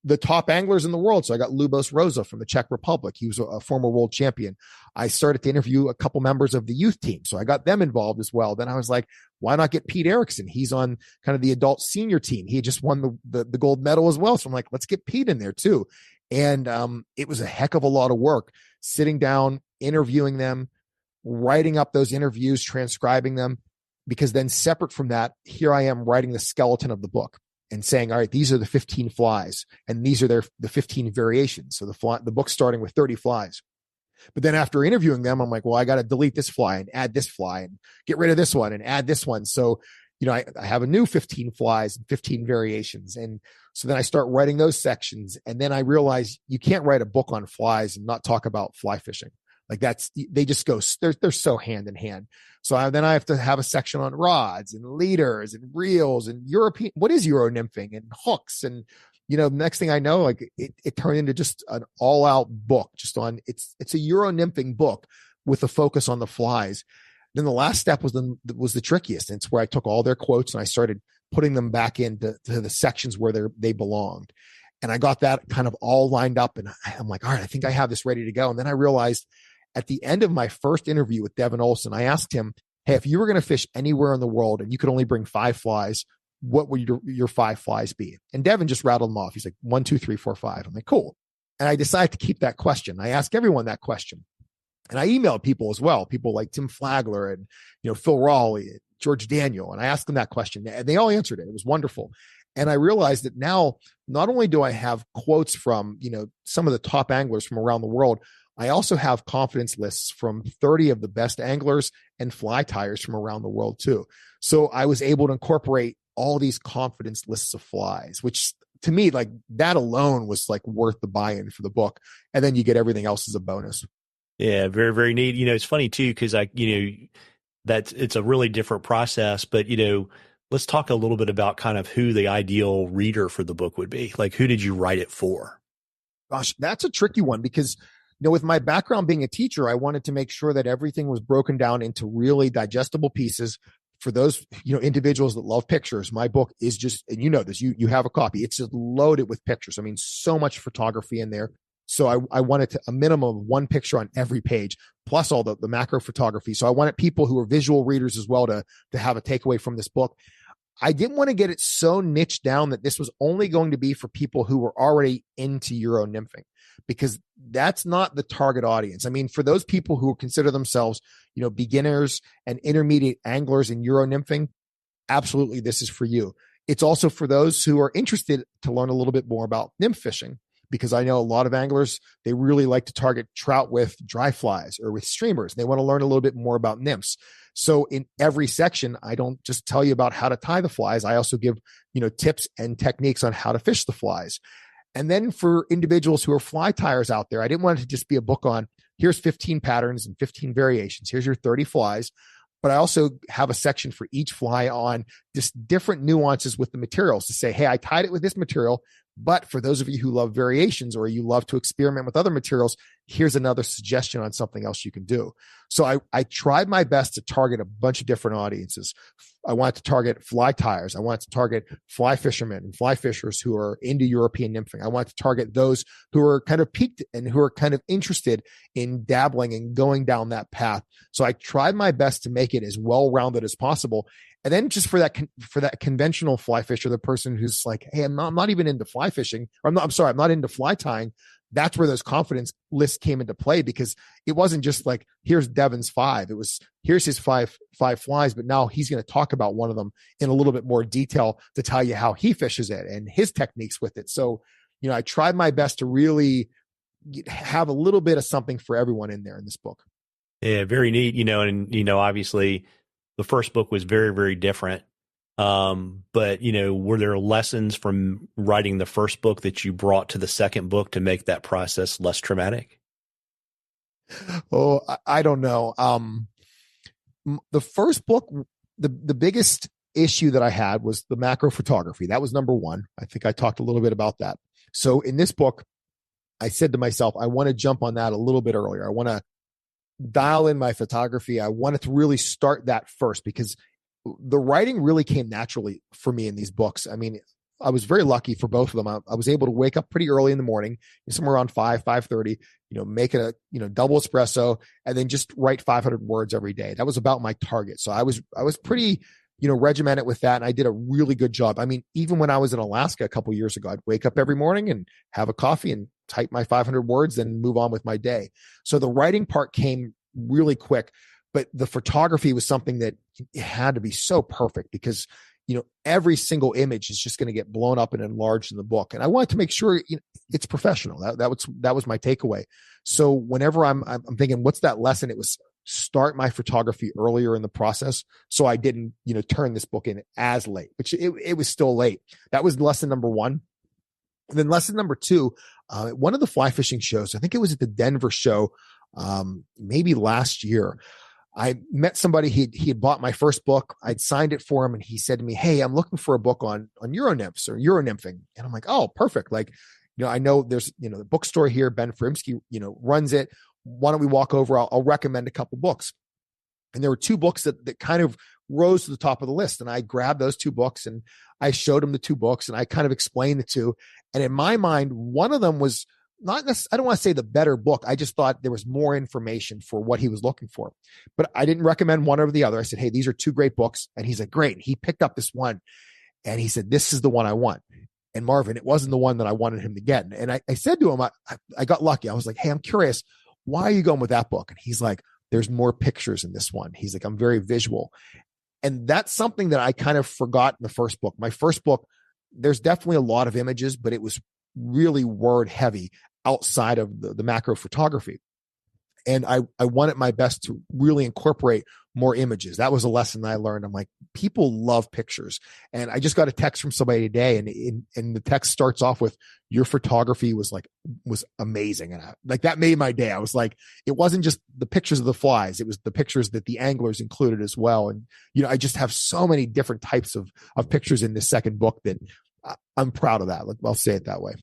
the top anglers in the world. So I got Lubos Rosa from the Czech Republic. He was a former world champion. I started to interview a couple members of the youth team. So I got them involved as well. Then I was like, why not get Pete Erickson? He's on kind of the adult senior team. He had just won the gold medal as well. So I'm like, let's get Pete in there too. And it was a heck of a lot of work sitting down, interviewing them, writing up those interviews, transcribing them, because then separate from that, here I am writing the skeleton of the book and saying, all right, these are the 15 flies and these are the 15 variations. So the book's starting with 30 flies. But then after interviewing them, I'm like, well, I got to delete this fly and add this fly and get rid of this one and add this one. So, I have a new 15 flies and 15 variations. And so then I start writing those sections. And then I realize you can't write a book on flies and not talk about fly fishing. Like they just go, they're so hand in hand. So then I have to have a section on rods and leaders and reels and what is Euro nymphing and hooks. And, next thing I know, like it turned into just an all out book just on it's a Euro nymphing book with a focus on the flies. Then the last step was the trickiest. And it's where I took all their quotes and I started putting them back into the sections where they belonged. And I got that kind of all lined up. And I'm like, all right, I think I have this ready to go. And then I realized at the end of my first interview with Devin Olson, I asked him, hey, if you were going to fish anywhere in the world and you could only bring 5 flies, what would your 5 flies be? And Devin just rattled them off. He's like 1, 2, 3, 4, 5. I'm like, cool. And I decided to keep that question. I asked everyone that question. And I emailed people as well, people like Tim Flagler and, Phil Raleigh, George Daniel. And I asked them that question and they all answered it. It was wonderful. And I realized that now, not only do I have quotes from, some of the top anglers from around the world, I also have confidence lists from 30 of the best anglers and fly tyers from around the world too. So I was able to incorporate all these confidence lists of flies, which to me, like that alone was like worth the buy-in for the book. And then you get everything else as a bonus. Yeah, very, very neat. It's funny too, because it's a really different process, but let's talk a little bit about kind of who the ideal reader for the book would be. Like, who did you write it for? Gosh, that's a tricky one because, with my background being a teacher, I wanted to make sure that everything was broken down into really digestible pieces for those, individuals that love pictures. My book is just, and this, you have a copy. It's just loaded with pictures. I mean, so much photography in there. So I wanted a minimum of one picture on every page, plus all the macro photography. So I wanted people who are visual readers as well to have a takeaway from this book. I didn't want to get it so niched down that this was only going to be for people who were already into Euro nymphing, because that's not the target audience. I mean, for those people who consider themselves, beginners and intermediate anglers in Euro nymphing, absolutely, this is for you. It's also for those who are interested to learn a little bit more about nymph fishing, because I know a lot of anglers, they really like to target trout with dry flies or with streamers. They want to learn a little bit more about nymphs. So in every section, I don't just tell you about how to tie the flies. I also give, tips and techniques on how to fish the flies. And then for individuals who are fly tiers out there, I didn't want it to just be a book on here's 15 patterns and 15 variations. Here's your 30 flies. But I also have a section for each fly on just different nuances with the materials to say, hey, I tied it with this material. But for those of you who love variations or you love to experiment with other materials, here's another suggestion on something else you can do. So I tried my best to target a bunch of different audiences. I wanted to target fly tiers. I wanted to target fly fishermen and fly fishers who are into European nymphing. I wanted to target those who are kind of piqued and who are kind of interested in dabbling and going down that path. So I tried my best to make it as well-rounded as possible. And then just for that conventional fly fisher, the person who's like, hey, I'm not even into fly fishing, or I'm not into fly tying. That's where those confidence lists came into play, because it wasn't just like, here's Devin's 5. It was, here's his five flies, but now he's going to talk about one of them in a little bit more detail to tell you how he fishes it and his techniques with it. So, I tried my best to really have a little bit of something for everyone in there in this book. Yeah, very neat. Obviously the first book was very, very different. But were there lessons from writing the first book that you brought to the second book to make that process less traumatic? Oh, I don't know. The first book, the biggest issue that I had was the macro photography. That was number one. I think I talked a little bit about that. So in this book, I said to myself, I want to jump on that a little bit earlier. I want to dial in my photography. I wanted to really start that first, because the writing really came naturally for me in these books. I mean, I was very lucky for both of them. I was able to wake up pretty early in the morning, somewhere around 5:30, make a, double espresso, and then just write 500 words every day. That was about my target. So I was pretty, regimented with that. And I did a really good job. I mean, even when I was in Alaska a couple of years ago, I'd wake up every morning and have a coffee and type my 500 words, then move on with my day. So the writing part came really quick, but the photography was something that it had to be so perfect, because, every single image is just going to get blown up and enlarged in the book. And I wanted to make sure it's professional. That was my takeaway. So whenever I'm thinking, what's that lesson? It was start my photography earlier in the process, so I didn't, turn this book in as late, which it was still late. That was lesson number one. And then lesson number two, one of the fly fishing shows, I think it was at the Denver show, maybe last year, I met somebody, he had bought my first book. I'd signed it for him, and he said to me, hey, I'm looking for a book on Euro nymphs or Euro nymphing. And I'm like, oh, perfect. Like, I know there's, the bookstore here, Ben Frimsky, runs it. Why don't we walk over? I'll recommend a couple books. And there were two books that kind of rose to the top of the list. And I grabbed those two books and I showed him the two books, and I kind of explained the two. And in my mind, one of them was not necessarily, I don't want to say the better book. I just thought there was more information for what he was looking for, but I didn't recommend one over the other. I said, hey, these are two great books. And he's like, great. And he picked up this one and he said, this is the one I want. And Marvin, it wasn't the one that I wanted him to get. And I said to him, I got lucky. I was like, hey, I'm curious, why are you going with that book? And he's like, there's more pictures in this one. He's like, I'm very visual. And that's something that I kind of forgot in the first book. My first book, there's definitely a lot of images, but it was really word heavy outside of the macro photography. And I wanted my best to really incorporate more images. That was a lesson that I learned. I'm like, people love pictures. And I just got a text from somebody today, and the text starts off with, your photography was amazing. And that made my day. I was like, it wasn't just the pictures of the flies. It was the pictures that the anglers included as well. And, I just have so many different types of pictures in this second book that I'm proud of that. I'll say it that way.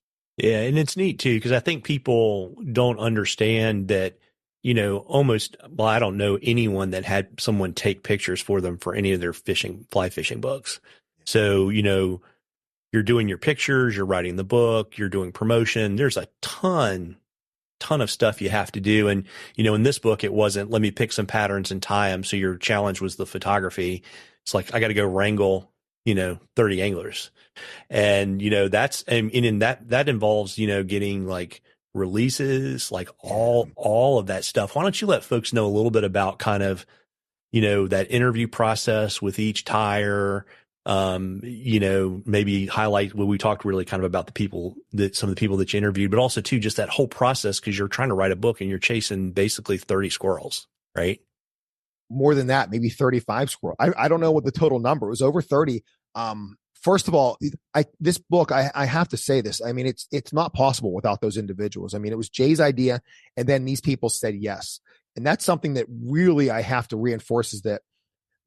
Yeah, and it's neat too, because I think people don't understand that, well, I don't know anyone that had someone take pictures for them for any of their fly fishing books. So, you're doing your pictures, you're writing the book, you're doing promotion. There's a ton of stuff you have to do. And, in this book, it wasn't, let me pick some patterns and tie them. So your challenge was the photography. It's like, I got to go wrangle, 30 anglers. And, and in that involves, getting like releases, like all of that stuff. Why don't you let folks know a little bit about kind of, that interview process with each tire, maybe highlight what we talked really kind of about some of the people that you interviewed, but also too, just that whole process. Cause you're trying to write a book and you're chasing basically 30 squirrels, right? More than that, maybe 35 squirrel. I don't know what the total number was, over 30. First of all, this book, I have to say this. I mean, it's not possible without those individuals. I mean, it was Jay's idea, and then these people said yes. And that's something that really I have to reinforce, is that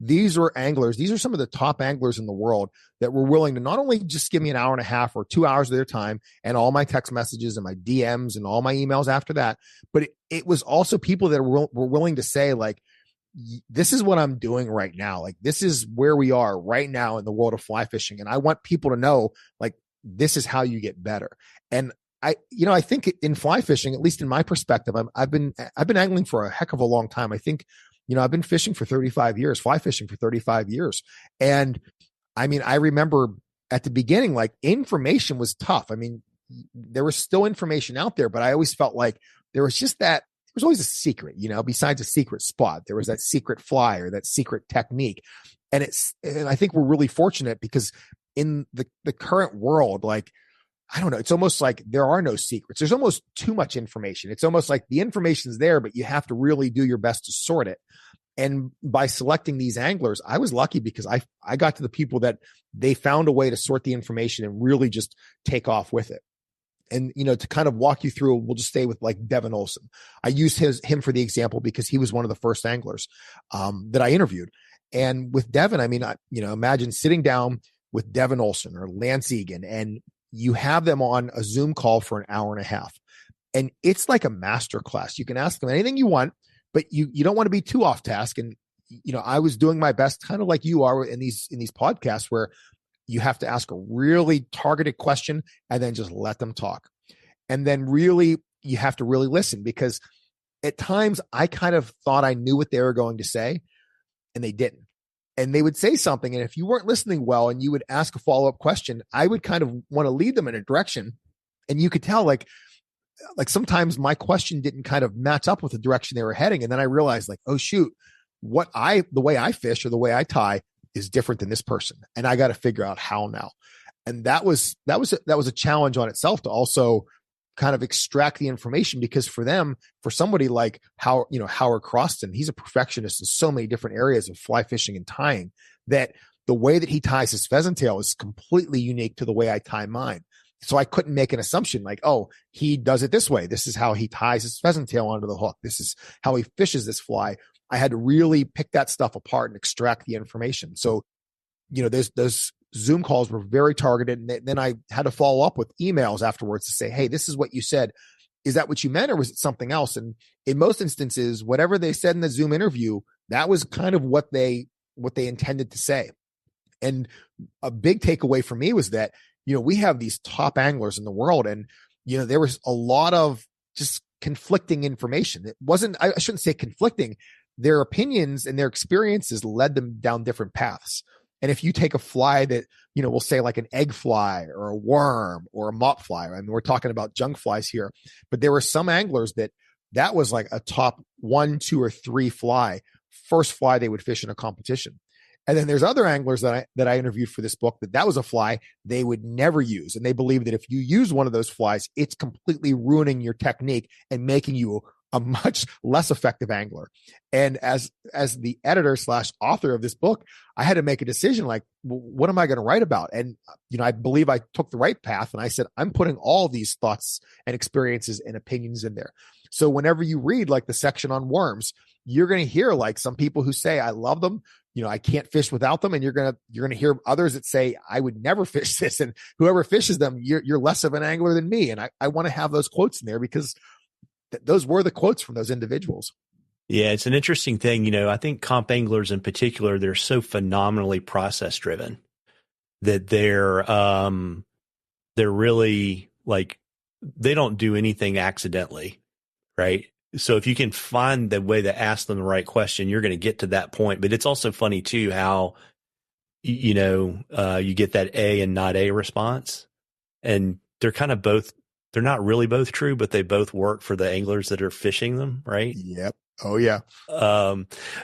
these are anglers. These are some of the top anglers in the world that were willing to not only just give me an hour and a half or 2 hours of their time and all my text messages and my DMs and all my emails after that, but it was also people that were willing to say, like, this is what I'm doing right now. Like, this is where we are right now in the world of fly fishing. And I want people to know, like, this is how you get better. And I think in fly fishing, at least in my perspective, I've been angling for a heck of a long time. I think, I've been fishing for 35 years, fly fishing for 35 years. And I mean, I remember at the beginning, like, information was tough. I mean, there was still information out there, but I always felt like there was just that, there's always a secret, besides a secret spot, there was that secret fly or that secret technique. And I think we're really fortunate because in the current world, like, I don't know, it's almost like there are no secrets. There's almost too much information. It's almost like the information's there, but you have to really do your best to sort it. And by selecting these anglers, I was lucky because I got to the people that they found a way to sort the information and really just take off with it. And, to kind of walk you through, we'll just stay with like Devin Olson. I used him for the example because he was one of the first anglers that I interviewed. And with Devin, I mean, imagine sitting down with Devin Olson or Lance Egan, and you have them on a Zoom call for an hour and a half. And it's like a master class. You can ask them anything you want, but you don't want to be too off task. And, I was doing my best, kind of like you are in these podcasts, where you have to ask a really targeted question and then just let them talk. And then really, you have to really listen, because at times I kind of thought I knew what they were going to say and they didn't. And they would say something, and if you weren't listening well and you would ask a follow-up question, I would kind of want to lead them in a direction. And you could tell, like sometimes my question didn't kind of match up with the direction they were heading. And then I realized, like, oh shoot, the way I fish or the way I tie is different than this person. And I got to figure out how now. And that was a challenge on itself to also kind of extract the information, because for somebody like Howard Croston, he's a perfectionist in so many different areas of fly fishing and tying, that the way that he ties his pheasant tail is completely unique to the way I tie mine. So I couldn't make an assumption like, oh, he does it this way. This is how he ties his pheasant tail onto the hook. This is how he fishes this fly. I had to really pick that stuff apart and extract the information. So, those Zoom calls were very targeted. And then I had to follow up with emails afterwards to say, hey, this is what you said. Is that what you meant, or was it something else? And in most instances, whatever they said in the Zoom interview, that was kind of what they intended to say. And a big takeaway for me was that, we have these top anglers in the world, and, there was a lot of just conflicting information. It wasn't, I shouldn't say conflicting. Their opinions and their experiences led them down different paths. And if you take a fly that, we'll say like an egg fly or a worm or a mop fly, I mean, we're talking about junk flies here, but there were some anglers that was like a top 1, 2, or 3 first fly they would fish in a competition. And then there's other anglers that I interviewed for this book that was a fly they would never use. And they believe that if you use one of those flies, it's completely ruining your technique and making you a much less effective angler. And as the editor / author of this book, I had to make a decision, like, what am I going to write about? And, I believe I took the right path. And I said, I'm putting all these thoughts and experiences and opinions in there. So whenever you read like the section on worms, you're going to hear like some people who say, I love them. I can't fish without them. And you're going to hear others that say, I would never fish this. And whoever fishes them, you're less of an angler than me. And I want to have those quotes in there because those were the quotes from those individuals. Yeah, it's an interesting thing. I think comp anglers in particular, they're so phenomenally process driven that they're really like, they don't do anything accidentally, right? So if you can find the way to ask them the right question, you're going to get to that point. But it's also funny too, how, you get that A and not A response, and they're kind of both, they're not really both true, but they both work for the anglers that are fishing them. Right. Yep. Oh yeah.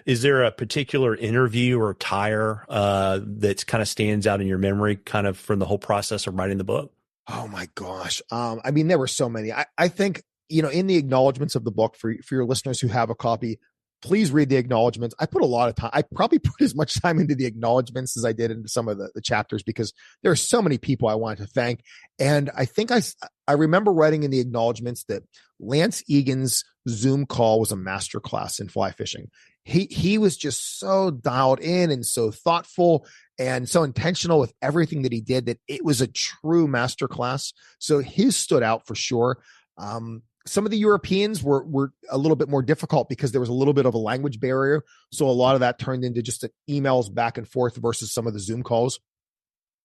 Is there a particular interview or tire, that kind of stands out in your memory kind of from the whole process of writing the book? Oh my gosh. I mean, there were so many. I think, in the acknowledgments of the book for your listeners who have a copy, please read the acknowledgments. I put a lot of time. I probably put as much time into the acknowledgments as I did into some of the chapters, because there are so many people I wanted to thank. And I think I remember writing in the acknowledgments that Lance Egan's Zoom call was a masterclass in fly fishing. He was just so dialed in and so thoughtful and so intentional with everything that he did that it was a true masterclass. So his stood out for sure. Some of the Europeans were a little bit more difficult because there was a little bit of a language barrier. So a lot of that turned into just emails back and forth versus some of the Zoom calls.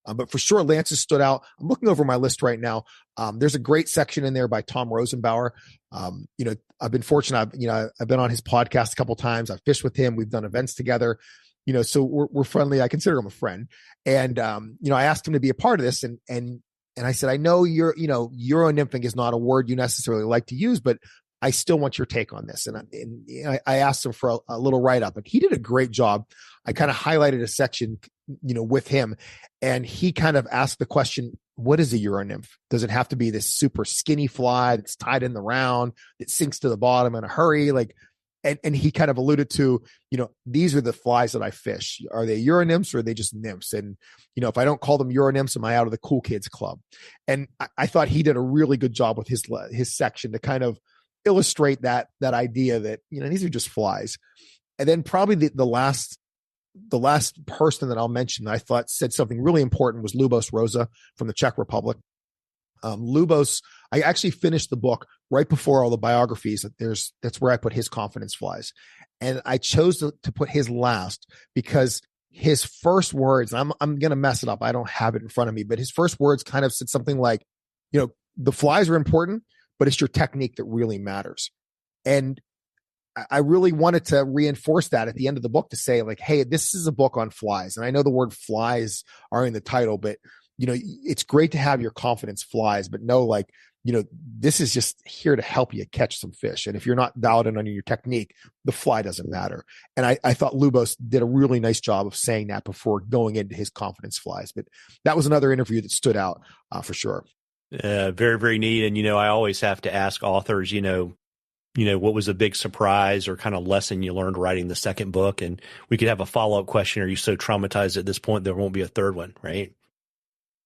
But for sure, Lance's stood out. I'm looking over my list right now. There's a great section in there by Tom Rosenbauer. I've been fortunate. I've been on his podcast a couple of times. I've fished with him. We've done events together. So we're friendly. I consider him a friend. And I asked him to be a part of this, and I said, I know Euro nymphing is not a word you necessarily like to use, but I still want your take on this. And I asked him for a little write-up, and he did a great job. I kind of highlighted a section, with him, and he kind of asked the question, what is a Euro nymph? Does it have to be this super skinny fly that's tied in the round that sinks to the bottom in a hurry? And he kind of alluded to, these are the flies that I fish. Are they Euro nymphs or are they just nymphs? And, if I don't call them Euro nymphs, am I out of the cool kids club? And I thought he did a really good job with his section to kind of illustrate that idea that, these are just flies. And then probably the last person that I'll mention that I thought said something really important was Lubos Rosa from the Czech Republic. Lubos, I actually finished the book right before all the biographies. That's where I put his confidence flies. And I chose to put his last because his first words, I'm going to mess it up. I don't have it in front of me, but his first words kind of said something like, the flies are important, but it's your technique that really matters. And I really wanted to reinforce that at the end of the book to say like, hey, this is a book on flies. And I know the word flies are in the title, but it's great to have your confidence flies, but know like, this is just here to help you catch some fish. And if you're not dialed in on your technique, the fly doesn't matter. And I thought Lubos did a really nice job of saying that before going into his confidence flies. But that was another interview that stood out for sure. Very, very neat. And, I always have to ask authors, what was a big surprise or kind of lesson you learned writing the second book? And we could have a follow-up question. Are you so traumatized at this point there won't be a third one, right?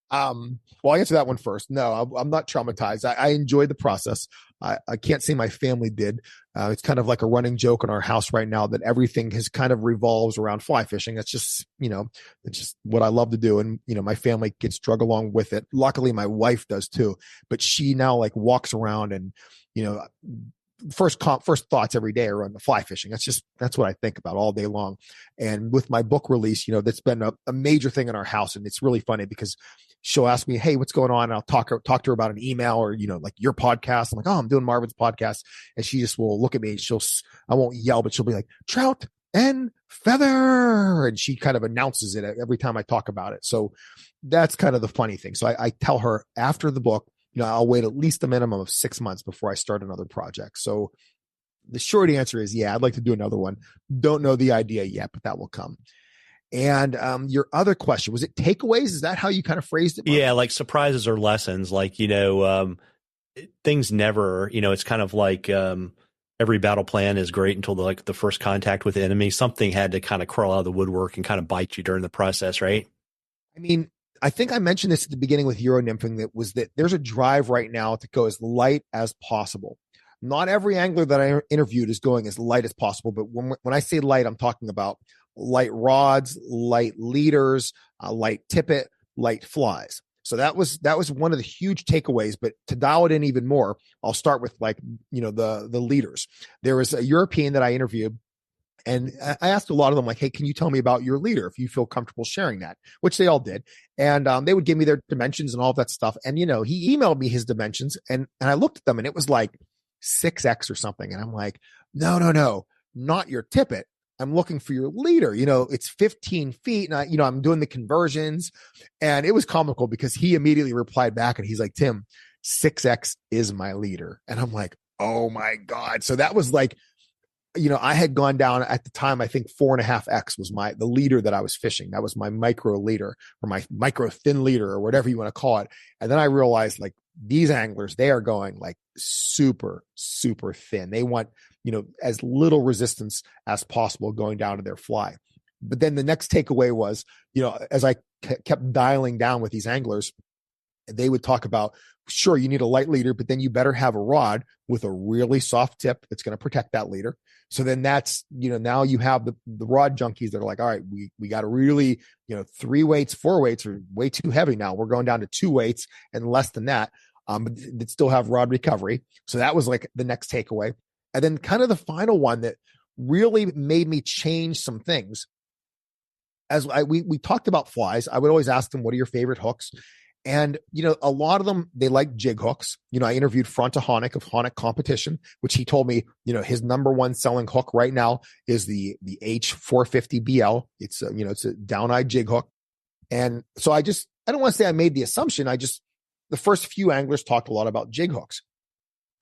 Well, I'll answer that one first. No, I'm not traumatized. I enjoyed the process. I can't say my family did. It's kind of like a running joke in our house right now that everything has kind of revolves around fly fishing. That's just, it's just what I love to do. And, my family gets drug along with it. Luckily, my wife does too, but she now like walks around and, first thoughts every day are on the fly fishing. That's what I think about all day long. And with my book release, that's been a major thing in our house. And it's really funny because she'll ask me, hey, what's going on? And I'll talk to her about an email or, like your podcast. I'm like, oh, I'm doing Marvin's podcast. And she just will look at me and I won't yell, but she'll be like, Trout and Feather. And she kind of announces it every time I talk about it. So that's kind of the funny thing. So I tell her after the book, I'll wait at least a minimum of 6 months before I start another project. So the short answer is, yeah, I'd like to do another one. Don't know the idea yet, but that will come. And your other question, was it takeaways? Is that how you kind of phrased it, Mark? Yeah, like surprises or lessons, like, things never, it's kind of like every battle plan is great until the first contact with the enemy. Something had to kind of crawl out of the woodwork and kind of bite you during the process, right? I mean, I think I mentioned this at the beginning with Euro nymphing, that there's a drive right now to go as light as possible. not every angler that I interviewed is going as light as possible. But when I say light, I'm talking about light rods, light leaders, light tippet, light flies. So that was one of the huge takeaways. But to dial it in even more, I'll start with the leaders. There was a European that I interviewed, and I asked a lot of them, like, hey, can you tell me about your leader if you feel comfortable sharing that? Which they all did. And they would give me their dimensions and all that stuff. And, he emailed me his dimensions, and I looked at them, and it was like 6X or something. And I'm like, no, not your tippet. I'm looking for your leader. It's 15 feet. And I'm doing the conversions, and it was comical because he immediately replied back and he's like, Tim, 6X is my leader. And I'm like, oh my God. So that was like, I had gone down at the time, I think 4.5X was the leader that I was fishing. That was my micro leader or my micro thin leader or whatever you want to call it. And then I realized, like, these anglers, they are going like super, super thin. They want, as little resistance as possible going down to their fly. But then the next takeaway was, as I kept dialing down with these anglers, they would talk about, sure, you need a light leader, but then you better have a rod with a really soft tip that's going to protect that leader. So then that's, now you have the rod junkies that are like, all right, we got to really, 3 weights, 4 weights are way too heavy now. We're going down to 2 weights and less than that, but that still have rod recovery. So that was like the next takeaway. And then kind of the final one that really made me change some things. As we talked about flies, I would always ask them, what are your favorite hooks? And, a lot of them, they like jig hooks. I interviewed Frontahonic of Honic Competition, which he told me, his number one selling hook right now is the H450BL. It's a down-eye jig hook. And so I don't want to say I made the assumption. The first few anglers talked a lot about jig hooks.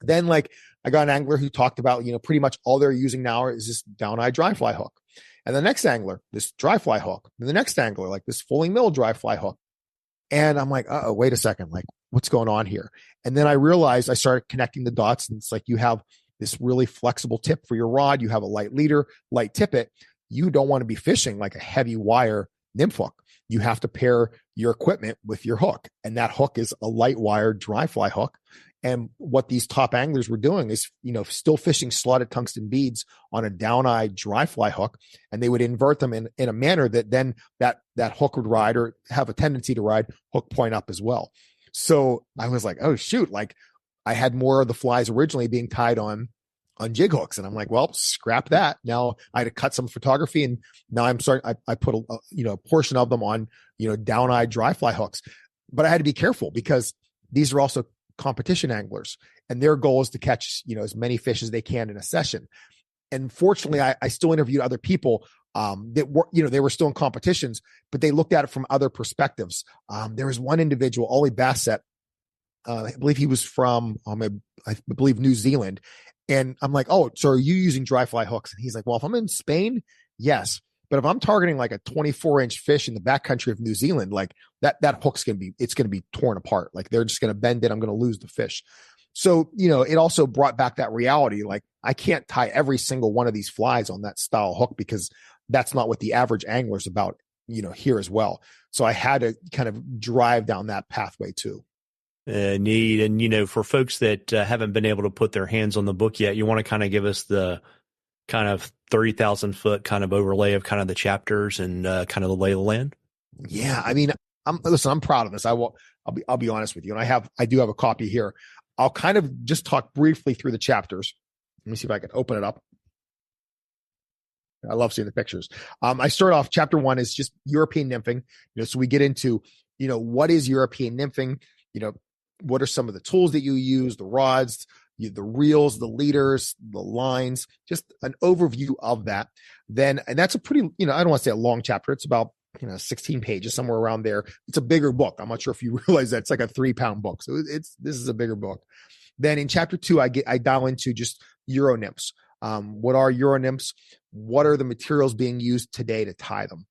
Then, like, I got an angler who talked about, pretty much all they're using now is this down-eye dry fly hook. And the next angler, this dry fly hook. And the next angler, like this fulling mill dry fly hook. And I'm like, wait a second, like, what's going on here? And then I realized, I started connecting the dots, and it's like, you have this really flexible tip for your rod. You have a light leader, light tippet. You don't want to be fishing like a heavy wire nymph hook. You have to pair your equipment with your hook. And that hook is a light wire dry fly hook. And what these top anglers were doing is, still fishing slotted tungsten beads on a down-eye dry fly hook, and they would invert them in a manner that then that hook would ride, or have a tendency to ride, hook point up as well. So I was like, oh shoot, like, I had more of the flies originally being tied on jig hooks, and I'm like, well, scrap that. Now I had to cut some photography, and now I'm starting. I put a portion of them on down-eye dry fly hooks, but I had to be careful because these are also competition anglers, and their goal is to catch as many fish as they can in a session. And fortunately, I still interviewed other people that were they were still in competitions, but they looked at it from other perspectives. There was one individual, Ollie Bassett, I believe he was from I believe New Zealand, and I'm like, oh, so are you using dry fly hooks? And he's like, well, if I'm in Spain, yes. But if I'm targeting like a 24-inch fish in the backcountry of New Zealand, like that hook's going to be torn apart. Like, they're just going to bend it. I'm going to lose the fish. So, it also brought back that reality. Like, I can't tie every single one of these flies on that style hook, because that's not what the average angler's about, here as well. So I had to kind of drive down that pathway too. Neat. And, for folks that haven't been able to put their hands on the book yet, you want to kind of give us the kind of 30,000 foot kind of overlay of kind of the chapters and kind of the lay of the land? Yeah. I mean, I'm proud of this. I'll be honest with you. And I do have a copy here. I'll kind of just talk briefly through the chapters. Let me see if I can open it up. I love seeing the pictures. I start off, chapter 1 is just European nymphing. So we get into, what is European nymphing? What are some of the tools that you use, the rods, the reels, the leaders, the lines, just an overview of that. Then, and that's a pretty, I don't want to say a long chapter. It's about, 16 pages, somewhere around there. It's a bigger book. I'm not sure if you realize that it's like a 3-pound book. So this is a bigger book. Then in chapter 2, I dial into just Euro nymphs. What are Euro nymphs? What are the materials being used today to tie them?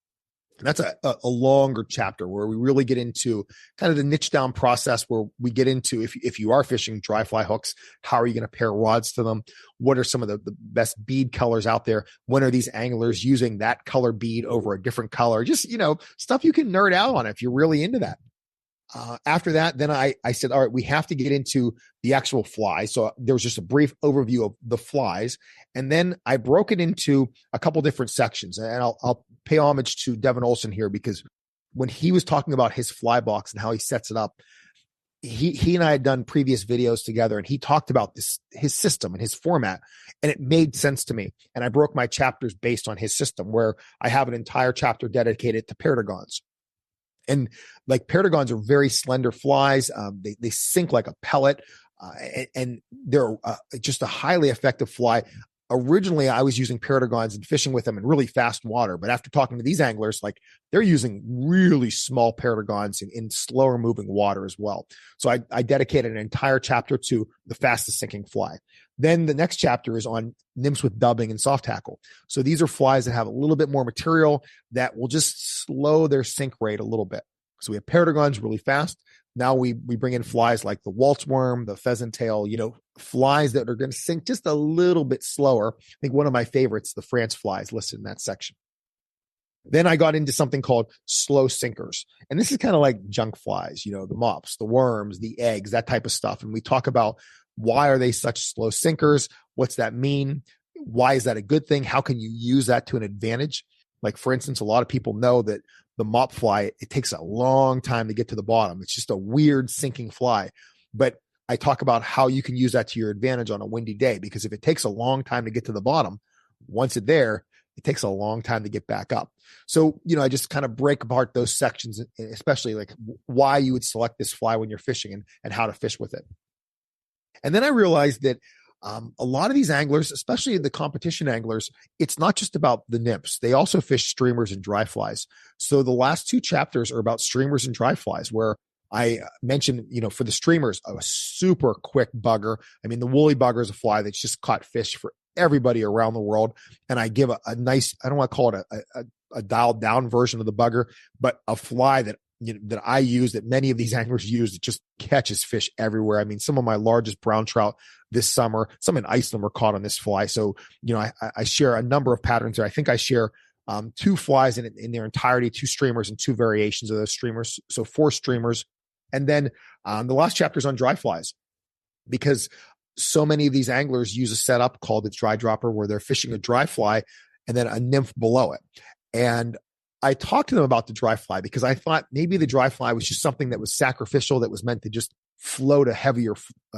And that's a longer chapter where we really get into kind of the niche down process, where we get into, if you are fishing dry fly hooks, how are you going to pair rods to them? What are some of the best bead colors out there? When are these anglers using that color bead over a different color? Just, stuff you can nerd out on if you're really into that. After that, then I said, all right, we have to get into the actual flies. So there was just a brief overview of the flies. And then I broke it into a couple different sections. And I'll pay homage to Devin Olson here, because when he was talking about his fly box and how he sets it up, he and I had done previous videos together, and he talked about his system and his format, and it made sense to me. And I broke my chapters based on his system, where I have an entire chapter dedicated to Perdigons. And like, Perdigons are very slender flies. They sink like a pellet, and they're just a highly effective fly. Originally, I was using Perdigons and fishing with them in really fast water. But after talking to these anglers, like, they're using really small Perdigons in slower moving water as well. So I dedicated an entire chapter to the fastest sinking fly. Then the next chapter is on nymphs with dubbing and soft tackle. So these are flies that have a little bit more material that will just slow their sink rate a little bit. So we have Perdigons really fast. Now we bring in flies like the waltz worm, the pheasant tail, flies that are going to sink just a little bit slower. I think one of my favorites, the France flies, listed in that section. Then I got into something called slow sinkers. And this is kind of like junk flies, the mops, the worms, the eggs, that type of stuff. And we talk about, why are they such slow sinkers? What's that mean? Why is that a good thing? How can you use that to an advantage? Like, for instance, a lot of people know that the mop fly, it takes a long time to get to the bottom. It's just a weird sinking fly. But I talk about how you can use that to your advantage on a windy day, because if it takes a long time to get to the bottom, once it's there, it takes a long time to get back up. So, I just kind of break apart those sections, especially like why you would select this fly when you're fishing, and how to fish with it. And then I realized that a lot of these anglers, especially the competition anglers, it's not just about the nymphs. They also fish streamers and dry flies. So the last two chapters are about streamers and dry flies, where I mentioned, for the streamers, a super quick bugger. I mean, the woolly bugger is a fly that's just caught fish for everybody around the world. And I give a nice, I don't want to call it a dialed down version of the bugger, but a fly that I use, that many of these anglers use, it just catches fish everywhere. I mean, some of my largest brown trout this summer, some in Iceland, were caught on this fly. So, I share a number of patterns there. I think I share two flies in their entirety, two streamers and two variations of those streamers. So 4 streamers. And then the last chapter is on dry flies, because so many of these anglers use a setup called the dry dropper, where they're fishing a dry fly and then a nymph below it. And I talked to them about the dry fly, because I thought maybe the dry fly was just something that was sacrificial, that was meant to just float a heavier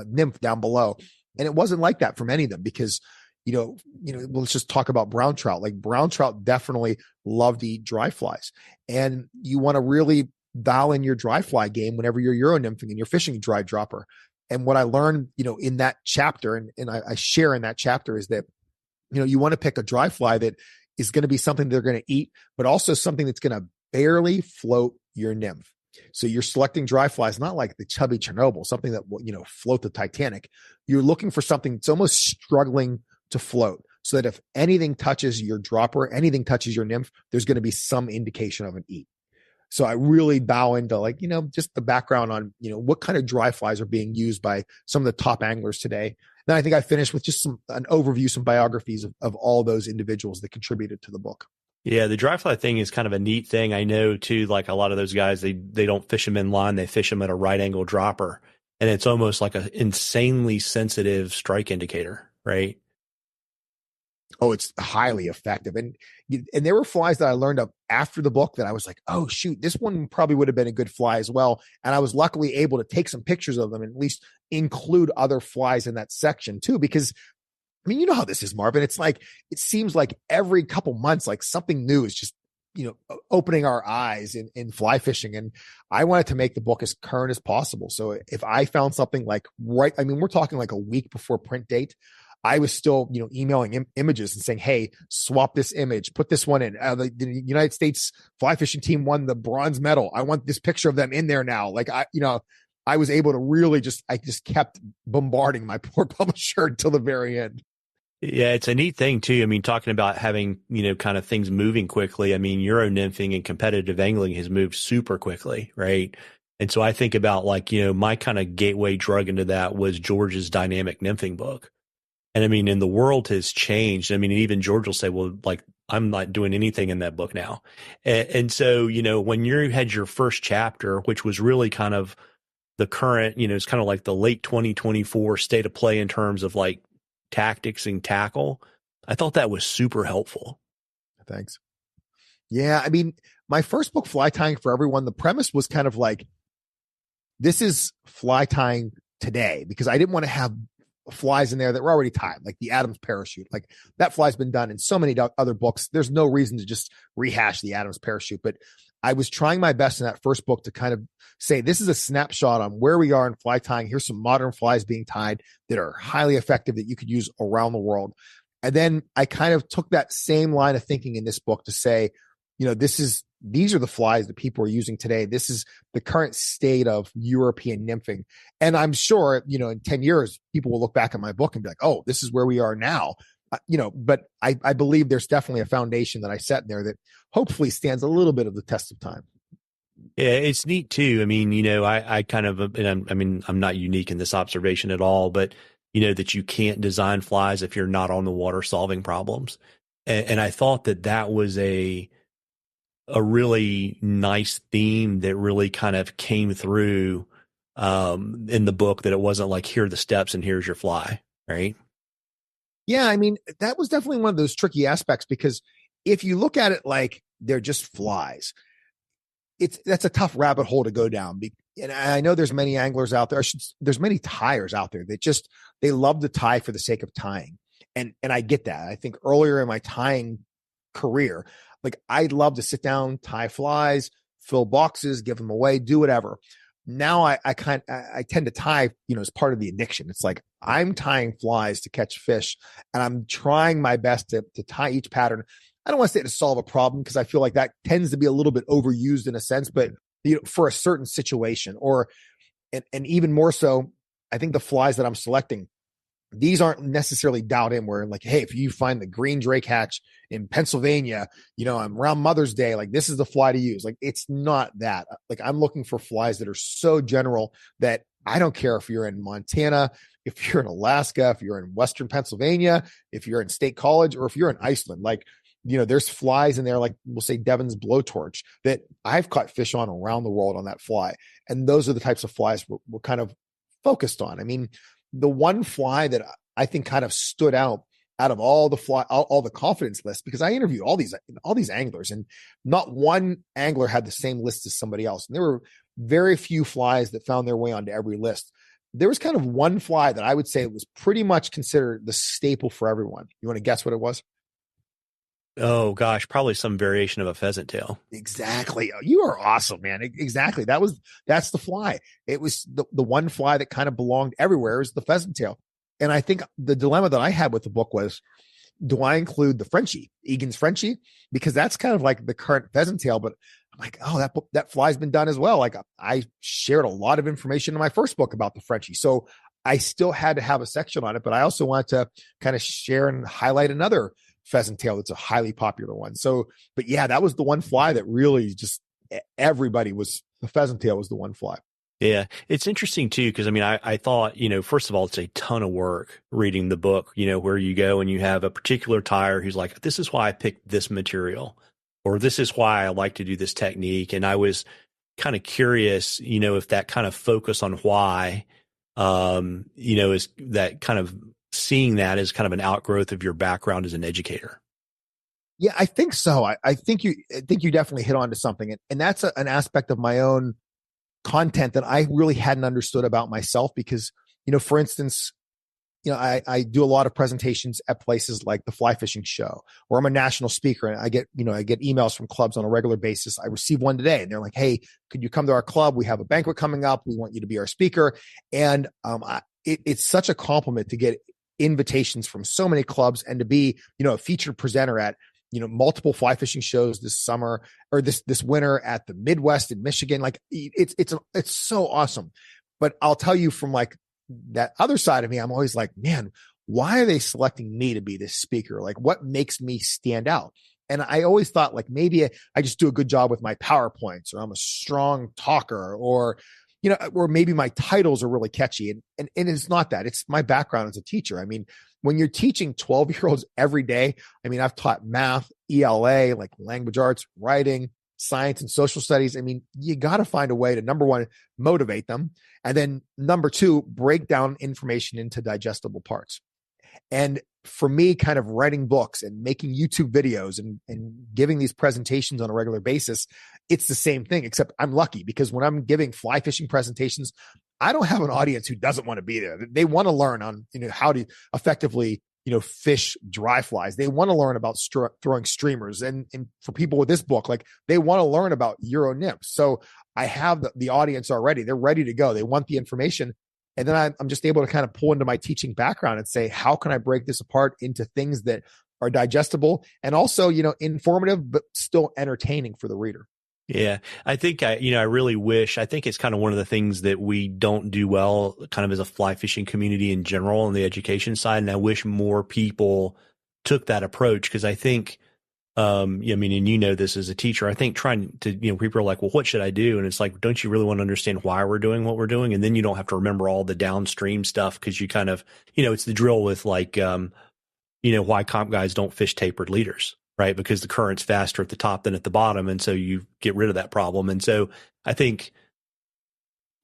nymph down below. And it wasn't like that for many of them, because, let's just talk about brown trout. Like, brown trout definitely love to eat dry flies. And you want to really dial in your dry fly game whenever you're Euro nymphing and you're fishing a dry dropper. And what I learned, in that chapter, and I share in that chapter, is that, you want to pick a dry fly that is going to be something they're going to eat, but also something that's going to barely float your nymph. So you're selecting dry flies, not like the chubby Chernobyl, something that will, float the Titanic. You're looking for something that's almost struggling to float, so that if anything touches your dropper, anything touches your nymph, there's going to be some indication of an eat. So I really bow into, like, just the background on, what kind of dry flies are being used by some of the top anglers today. Then I think I finished with just an overview, some biographies of all those individuals that contributed to the book. Yeah, the dry fly thing is kind of a neat thing. I know too, like, a lot of those guys, they don't fish them in line. They fish them at a right angle dropper. And it's almost like an insanely sensitive strike indicator, right? Oh, it's highly effective. And there were flies that I learned of after the book that I was like, oh, shoot, this one probably would have been a good fly as well. And I was luckily able to take some pictures of them and at least include other flies in that section too, because, I mean, you know how this is, Marvin. It's like, it seems like every couple months, like, something new is just, opening our eyes in fly fishing. And I wanted to make the book as current as possible. So if I found something like we're talking like a week before print date, I was still, emailing images and saying, hey, swap this image, put this one in. The United States fly fishing team won the bronze medal. I want this picture of them in there now. Like, I was able to really I just kept bombarding my poor publisher until the very end. Yeah, it's a neat thing too. I mean, talking about having, kind of things moving quickly. I mean, Euro nymphing and competitive angling has moved super quickly, right? And so I think about, like, my kind of gateway drug into that was George's dynamic nymphing book. And I mean, and the world has changed. I mean, even George will say, well, like, I'm not doing anything in that book now. And so, when you had your first chapter, which was really kind of the current, it's kind of like the late 2024 state of play in terms of like tactics and tackle. I thought that was super helpful. Thanks. Yeah. I mean, my first book, Fly Tying for Everyone, the premise was kind of like, this is fly tying today, because I didn't want to have flies in there that were already tied, like the Adams parachute. Like that fly's been done in so many other books. There's no reason to just rehash the Adams parachute. But I was trying my best in that first book to kind of say, this is a snapshot on where we are in fly tying. Here's some modern flies being tied that are highly effective that you could use around the world. And then I kind of took that same line of thinking in this book to say, these are the flies that people are using today. This is the current state of European nymphing. And I'm sure, in 10 years, people will look back at my book and be like, oh, this is where we are now. But I believe there's definitely a foundation that I set in there that hopefully stands a little bit of the test of time. Yeah, it's neat too. I mean, I kind of, I'm not unique in this observation at all, but that you can't design flies if you're not on the water solving problems. And I thought that was a really nice theme that really kind of came through in the book, that it wasn't like, here are the steps and here's your fly, right? Yeah, I mean, that was definitely one of those tricky aspects, because if you look at it like they're just flies, that's a tough rabbit hole to go down. And I know there's many anglers out there, there's many tiers out there that they love to tie for the sake of tying. And I get that. I think earlier in my tying career, like I'd love to sit down, tie flies, fill boxes, give them away, do whatever. Now I tend to tie, as part of the addiction. It's like I'm tying flies to catch fish, and I'm trying my best to tie each pattern. I don't want to say to solve a problem, because I feel like that tends to be a little bit overused in a sense, but for a certain situation, and even more so, I think the flies that I'm selecting, these aren't necessarily dialed in where like, hey, if you find the green drake hatch in Pennsylvania, I'm around Mother's Day, like this is the fly to use. Like, it's not that. Like, I'm looking for flies that are so general that I don't care if you're in Montana, if you're in Alaska, if you're in Western Pennsylvania, if you're in State College, or if you're in Iceland. Like, there's flies in there, like we'll say Devon's blowtorch, that I've caught fish on around the world on that fly. And those are the types of flies we're kind of focused on. I mean, the one fly that I think kind of stood out of all the confidence lists, because I interviewed all these anglers, and not one angler had the same list as somebody else. And there were very few flies that found their way onto every list. There was kind of one fly that I would say was pretty much considered the staple for everyone. You want to guess what it was? Oh gosh, probably some variation of a pheasant tail. Exactly. You are awesome, man. Exactly. That's the fly. It was the one fly that kind of belonged everywhere, is the pheasant tail. And I think the dilemma that I had with the book was, do I include the Frenchie, Egan's Frenchie? Because that's kind of like the current pheasant tail, but I'm like, oh, that fly's been done as well. Like, I shared a lot of information in my first book about the Frenchie. So I still had to have a section on it, but I also wanted to kind of share and highlight another pheasant tail that's a highly popular one. So, but yeah, that was the one fly that really just the pheasant tail was the one fly. Yeah. It's interesting too, because I thought, first of all, it's a ton of work reading the book, where you go and you have a particular tyer who's like, this is why I picked this material, or this is why I like to do this technique. And I was kind of curious, if that kind of focus on why, is that kind of seeing that as kind of an outgrowth of your background as an educator. Yeah, I think so. I think you definitely hit on to something. And that's an aspect of my own content that I really hadn't understood about myself, because, for instance, I do a lot of presentations at places like the Fly Fishing Show, where I'm a national speaker, and I get emails from clubs on a regular basis. I received one today, and they're like, hey, could you come to our club? We have a banquet coming up. We want you to be our speaker. And it's such a compliment to get invitations from so many clubs, and to be, a featured presenter at, multiple fly fishing shows this summer, or this winter at the Midwest in Michigan. Like, it's so awesome. But I'll tell you, from like that other side of me, I'm always like, man, why are they selecting me to be this speaker? Like, what makes me stand out? And I always thought, like, maybe I just do a good job with my PowerPoints, or I'm a strong talker, or or maybe my titles are really catchy. And it's not that. It's my background as a teacher. I mean, when you're teaching 12-year-olds every day, I mean, I've taught math, ELA, like language arts, writing, science, and social studies. I mean, you got to find a way to, number one, motivate them. And then number two, break down information into digestible parts. And for me, kind of writing books and making YouTube videos and giving these presentations on a regular basis, it's the same thing, except I'm lucky because when I'm giving fly fishing presentations, I don't have an audience who doesn't want to be there. They want to learn on, how to effectively, fish dry flies. They want to learn about throwing streamers. And for people with this book, like they want to learn about Euro nymphs. So I have the audience already. They're ready to go. They want the information. And then I'm just able to kind of pull into my teaching background and say, how can I break this apart into things that are digestible and also, informative, but still entertaining for the reader? Yeah. I think I really wish, I think it's kind of one of the things that we don't do well kind of as a fly fishing community in general on the education side. And I wish more people took that approach because I think, and this as a teacher, I think trying to, people are like, well, what should I do? And it's like, don't you really want to understand why we're doing what we're doing? And then you don't have to remember all the downstream stuff because you kind of, it's the drill with like, why comp guys don't fish tapered leaders. Right. Because the current's faster at the top than at the bottom. And so you get rid of that problem. And so I think,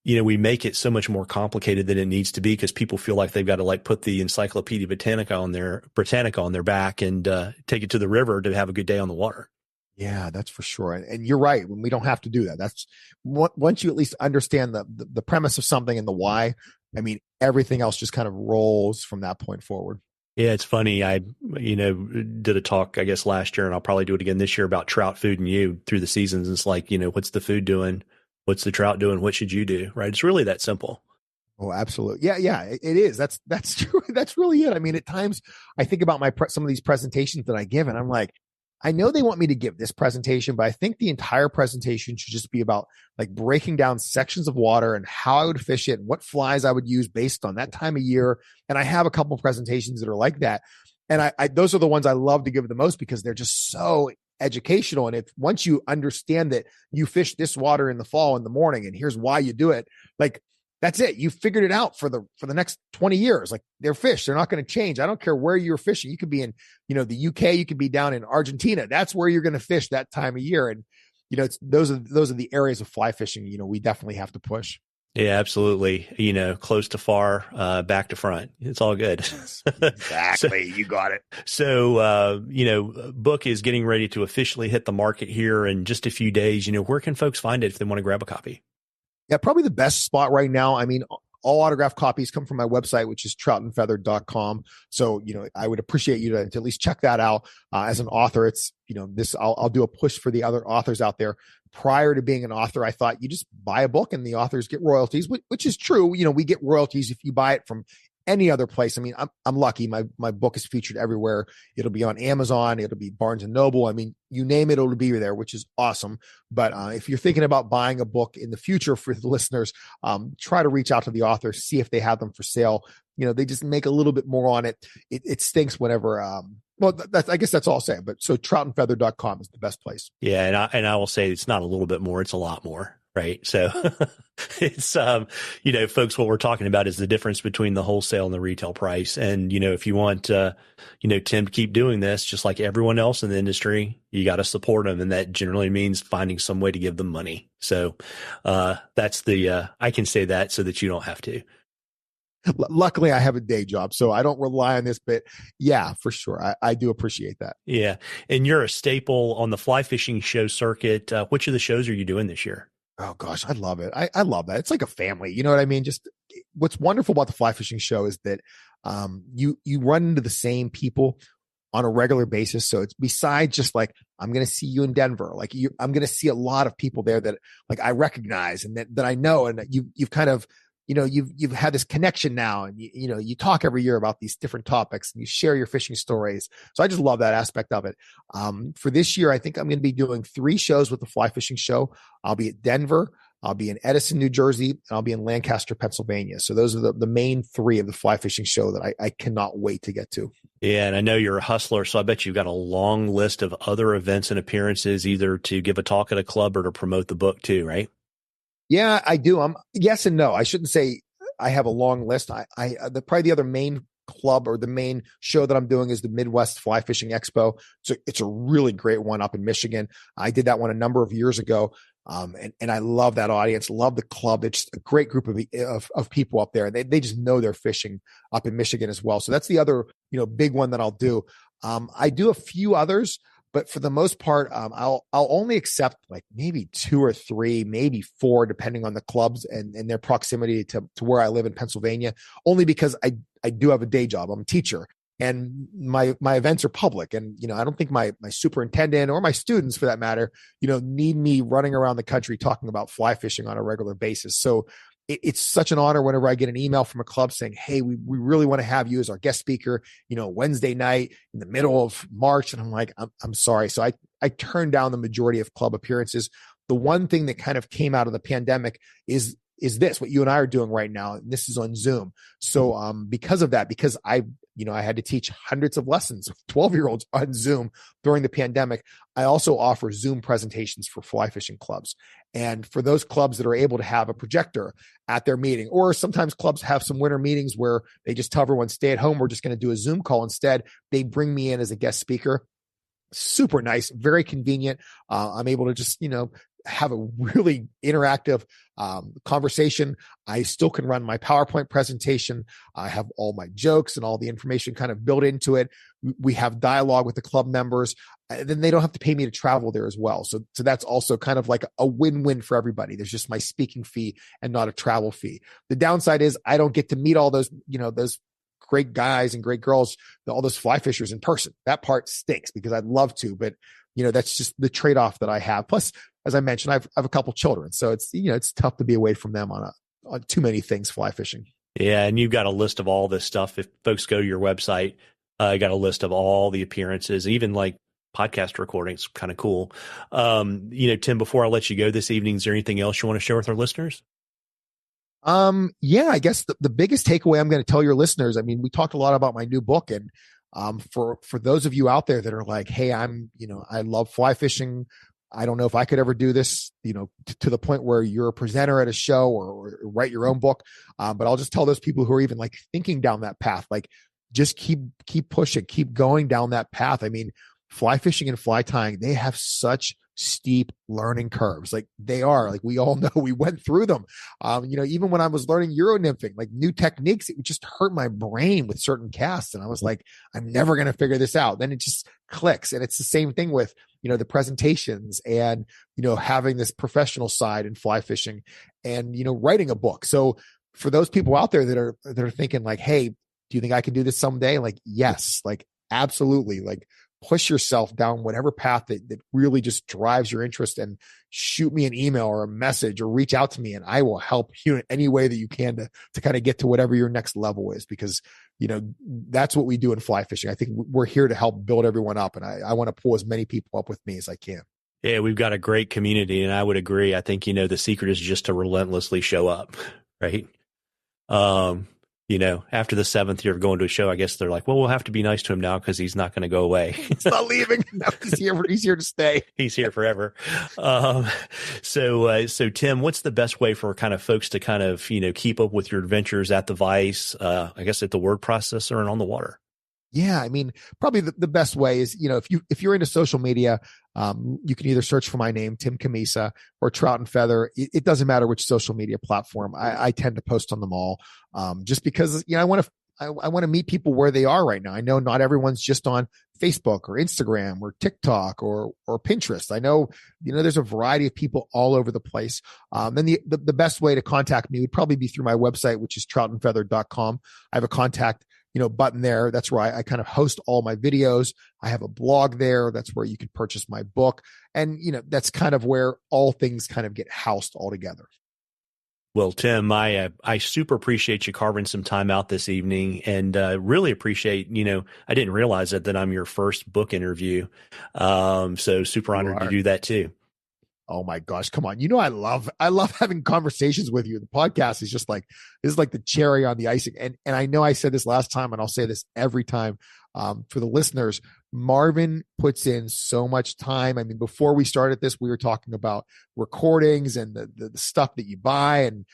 we make it so much more complicated than it needs to be because people feel like they've got to like put the Encyclopedia Britannica on their back and take it to the river to have a good day on the water. Yeah, that's for sure. And you're right. When we don't have to do that, that's once you at least understand the premise of something and the why, I mean, everything else just kind of rolls from that point forward. Yeah, it's funny. I, did a talk, I guess, last year, and I'll probably do it again this year about trout food and you through the seasons. It's like, what's the food doing? What's the trout doing? What should you do? Right. It's really that simple. Oh, absolutely. Yeah, it is. That's true. That's really it. I mean, at times I think about some of these presentations that I give, and I'm like, I know they want me to give this presentation, but I think the entire presentation should just be about like breaking down sections of water and how I would fish it and what flies I would use based on that time of year. And I have a couple of presentations that are like that. And I those are the ones I love to give the most because they're just so educational. And if once you understand that you fish this water in the fall in the morning and here's why you do it, like that's it. You figured it out for the next 20 years. Like they're fish. They're not going to change. I don't care where you're fishing. You could be in, the UK, you could be down in Argentina. That's where you're going to fish that time of year. And, those are the areas of fly fishing, we definitely have to push. Yeah, absolutely. Close to far, back to front. It's all good. Exactly. You got it. So, book is getting ready to officially hit the market here in just a few days. Where can folks find it if they want to grab a copy? Yeah, probably the best spot right now. I mean, all autographed copies come from my website, which is troutandfeather.com. So, I would appreciate you to at least check that out. As an author, it's, I'll do a push for the other authors out there. Prior to being an author, I thought you just buy a book and the authors get royalties, which is true. We get royalties if you buy it from any other place. I mean, I'm lucky. My book is featured everywhere. It'll be on Amazon. It'll be Barnes and Noble. I mean, you name it, it'll be there, which is awesome. But if you're thinking about buying a book in the future for the listeners, try to reach out to the author, see if they have them for sale. They just make a little bit more on it. It stinks whenever, I guess that's all I'll say. But so troutandfeather.com is the best place. Yeah. And I will say it's not a little bit more, it's a lot more. Right. So it's, folks, what we're talking about is the difference between the wholesale and the retail price. And, if you want, Tim to keep doing this, just like everyone else in the industry, you got to support them. And that generally means finding some way to give them money. So, that's I can say that so that you don't have to. Luckily, I have a day job, so I don't rely on this, but yeah, for sure. I do appreciate that. Yeah. And you're a staple on the fly fishing show circuit. Which of the shows are you doing this year? Oh gosh, I love it. I love that. It's like a family. You know what I mean? Just what's wonderful about the fly fishing show is that you run into the same people on a regular basis. So it's besides just like, I'm going to see you in Denver. Like I'm going to see a lot of people there that like I recognize and that I know. And you've kind of, you've had this connection now and you talk every year about these different topics and you share your fishing stories. So I just love that aspect of it. For this year, I think I'm going to be doing 3 shows with the fly fishing show. I'll be at Denver. I'll be in Edison, New Jersey, and I'll be in Lancaster, Pennsylvania. So those are the main 3 of the fly fishing show that I cannot wait to get to. Yeah. And I know you're a hustler, so I bet you've got a long list of other events and appearances, either to give a talk at a club or to promote the book too, right? Yeah, I do. Yes and no. I shouldn't say I have a long list. Probably the other main club or the main show that I'm doing is the Midwest Fly Fishing Expo. So it's a really great one up in Michigan. I did that one a number of years ago. And I love that audience, love the club. It's a great group of people up there. They just know they're fishing up in Michigan as well. So that's the other, big one that I'll do. I do a few others, but for the most part, I'll only accept like maybe 2 or 3, maybe 4, depending on the clubs and their proximity to where I live in Pennsylvania, only because I do have a day job. I'm a teacher. And my events are public, and I don't think my superintendent or my students, for that matter, need me running around the country talking about fly fishing on a regular basis. So it's such an honor whenever I get an email from a club saying, "Hey, we really want to have you as our guest speaker, Wednesday night in the middle of March." And I'm like, I'm sorry. So I turned down the majority of club appearances. The one thing that kind of came out of the pandemic is this, what you and I are doing right now. And this is on Zoom. So because of that, because I had to teach hundreds of lessons of 12-year-olds on Zoom during the pandemic, I also offer Zoom presentations for fly fishing clubs. And for those clubs that are able to have a projector at their meeting, or sometimes clubs have some winter meetings where they just tell everyone, stay at home, we're just going to do a Zoom call instead. They bring me in as a guest speaker. Super nice, very convenient. I'm able to just, have a really interactive conversation. I still can run my PowerPoint presentation. I have all my jokes and all the information kind of built into it. We have dialogue with the club members. Then they don't have to pay me to travel there as well. So that's also kind of like a win-win for everybody. There's just my speaking fee and not a travel fee. The downside is I don't get to meet all those, those great guys and great girls, all those fly fishers in person. That part stinks because I'd love to, but that's just the trade-off that I have. Plus, as I mentioned, I have a couple children, so it's tough to be away from them on too many things fly fishing. Yeah, and you've got a list of all this stuff. If folks go to your website, you got a list of all the appearances, even like podcast recordings. Kind of cool. Tim, before I let you go this evening, is there anything else you want to share with our listeners? Yeah, I guess the biggest takeaway I'm going to tell your listeners, we talked a lot about my new book, and for those of you out there that are like, hey, I love fly fishing. I don't know if I could ever do this, to the point where you're a presenter at a show or write your own book. But I'll just tell those people who are even like thinking down that path, like just keep pushing, keep going down that path. Fly fishing and fly tying, they have such steep learning curves. Like they are, like we all know, we went through them. Even when I was learning Euro nymphing, like new techniques, it would just hurt my brain with certain casts. And I was like, I'm never going to figure this out. Then it just clicks. And it's the same thing with, the presentations and, having this professional side in fly fishing and, writing a book. So for those people out there that are thinking like, hey, do you think I can do this someday? Like, yes, like absolutely. Like, push yourself down whatever path that really just drives your interest, and shoot me an email or a message or reach out to me, and I will help you in any way that you can to kind of get to whatever your next level is, because, that's what we do in fly fishing. I think we're here to help build everyone up, and I want to pull as many people up with me as I can. Yeah, we've got a great community, and I would agree. I think, the secret is just to relentlessly show up, right? After the 7th year of going to a show, I guess they're like, well, we'll have to be nice to him now because he's not going to go away. He's not leaving. No, he's here to stay. He's here forever. So Tim, what's the best way for kind of folks to kind of, keep up with your adventures at the Vice, I guess at the word processor and on the water? Yeah, probably the best way is, if you're into social media, you can either search for my name, Tim Cammisa, or Trout and Feather. It doesn't matter which social media platform. I tend to post on them all, just because I want to meet people where they are right now. I know not everyone's just on Facebook or Instagram or TikTok or Pinterest. I know there's a variety of people all over the place. Then the best way to contact me would probably be through my website, which is troutandfeather.com. I have a contact button there. That's where I kind of host all my videos. I have a blog there. That's where you can purchase my book. And, that's kind of where all things kind of get housed all together. Well, Tim, I super appreciate you carving some time out this evening, and really appreciate, I didn't realize that I'm your first book interview. So super honored to do that too. Oh my gosh, come on. I love having conversations with you. The podcast is just like, this is like the cherry on the icing. And I know I said this last time, and I'll say this every time, for the listeners, Marvin puts in so much time. I mean, before we started this, we were talking about recordings and the stuff that you buy and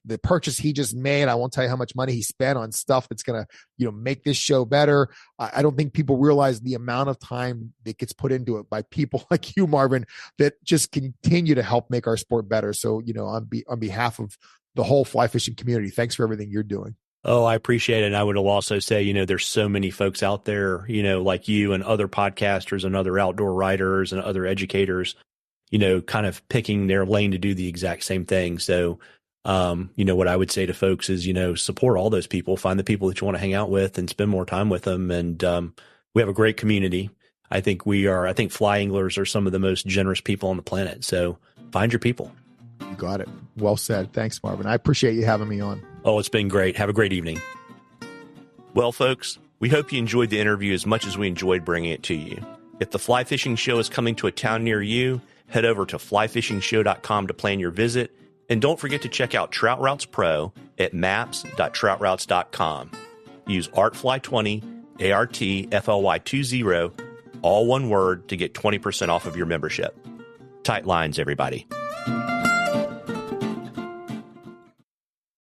the purchase he just made. I won't tell you how much money he spent on stuff that's going to, make this show better. I don't think people realize the amount of time that gets put into it by people like you, Marvin, that just continue to help make our sport better. So, on behalf of the whole fly fishing community, thanks for everything you're doing. Oh, I appreciate it. And I would also say, there's so many folks out there, like you and other podcasters and other outdoor writers and other educators, kind of picking their lane to do the exact same thing. So, what I would say to folks is, support all those people, find the people that you want to hang out with and spend more time with them. And we have a great community. I think fly anglers are some of the most generous people on the planet. So find your people. You got it. Well said. Thanks, Marvin. I appreciate you having me on. Oh, it's been great. Have a great evening. Well, folks, we hope you enjoyed the interview as much as we enjoyed bringing it to you. If the fly fishing show is coming to a town near you, head over to flyfishingshow.com to plan your visit. And don't forget to check out Trout Routes Pro at maps.troutroutes.com. Use ARTFly20, ARTFLY20, all one word, to get 20% off of your membership. Tight lines, everybody.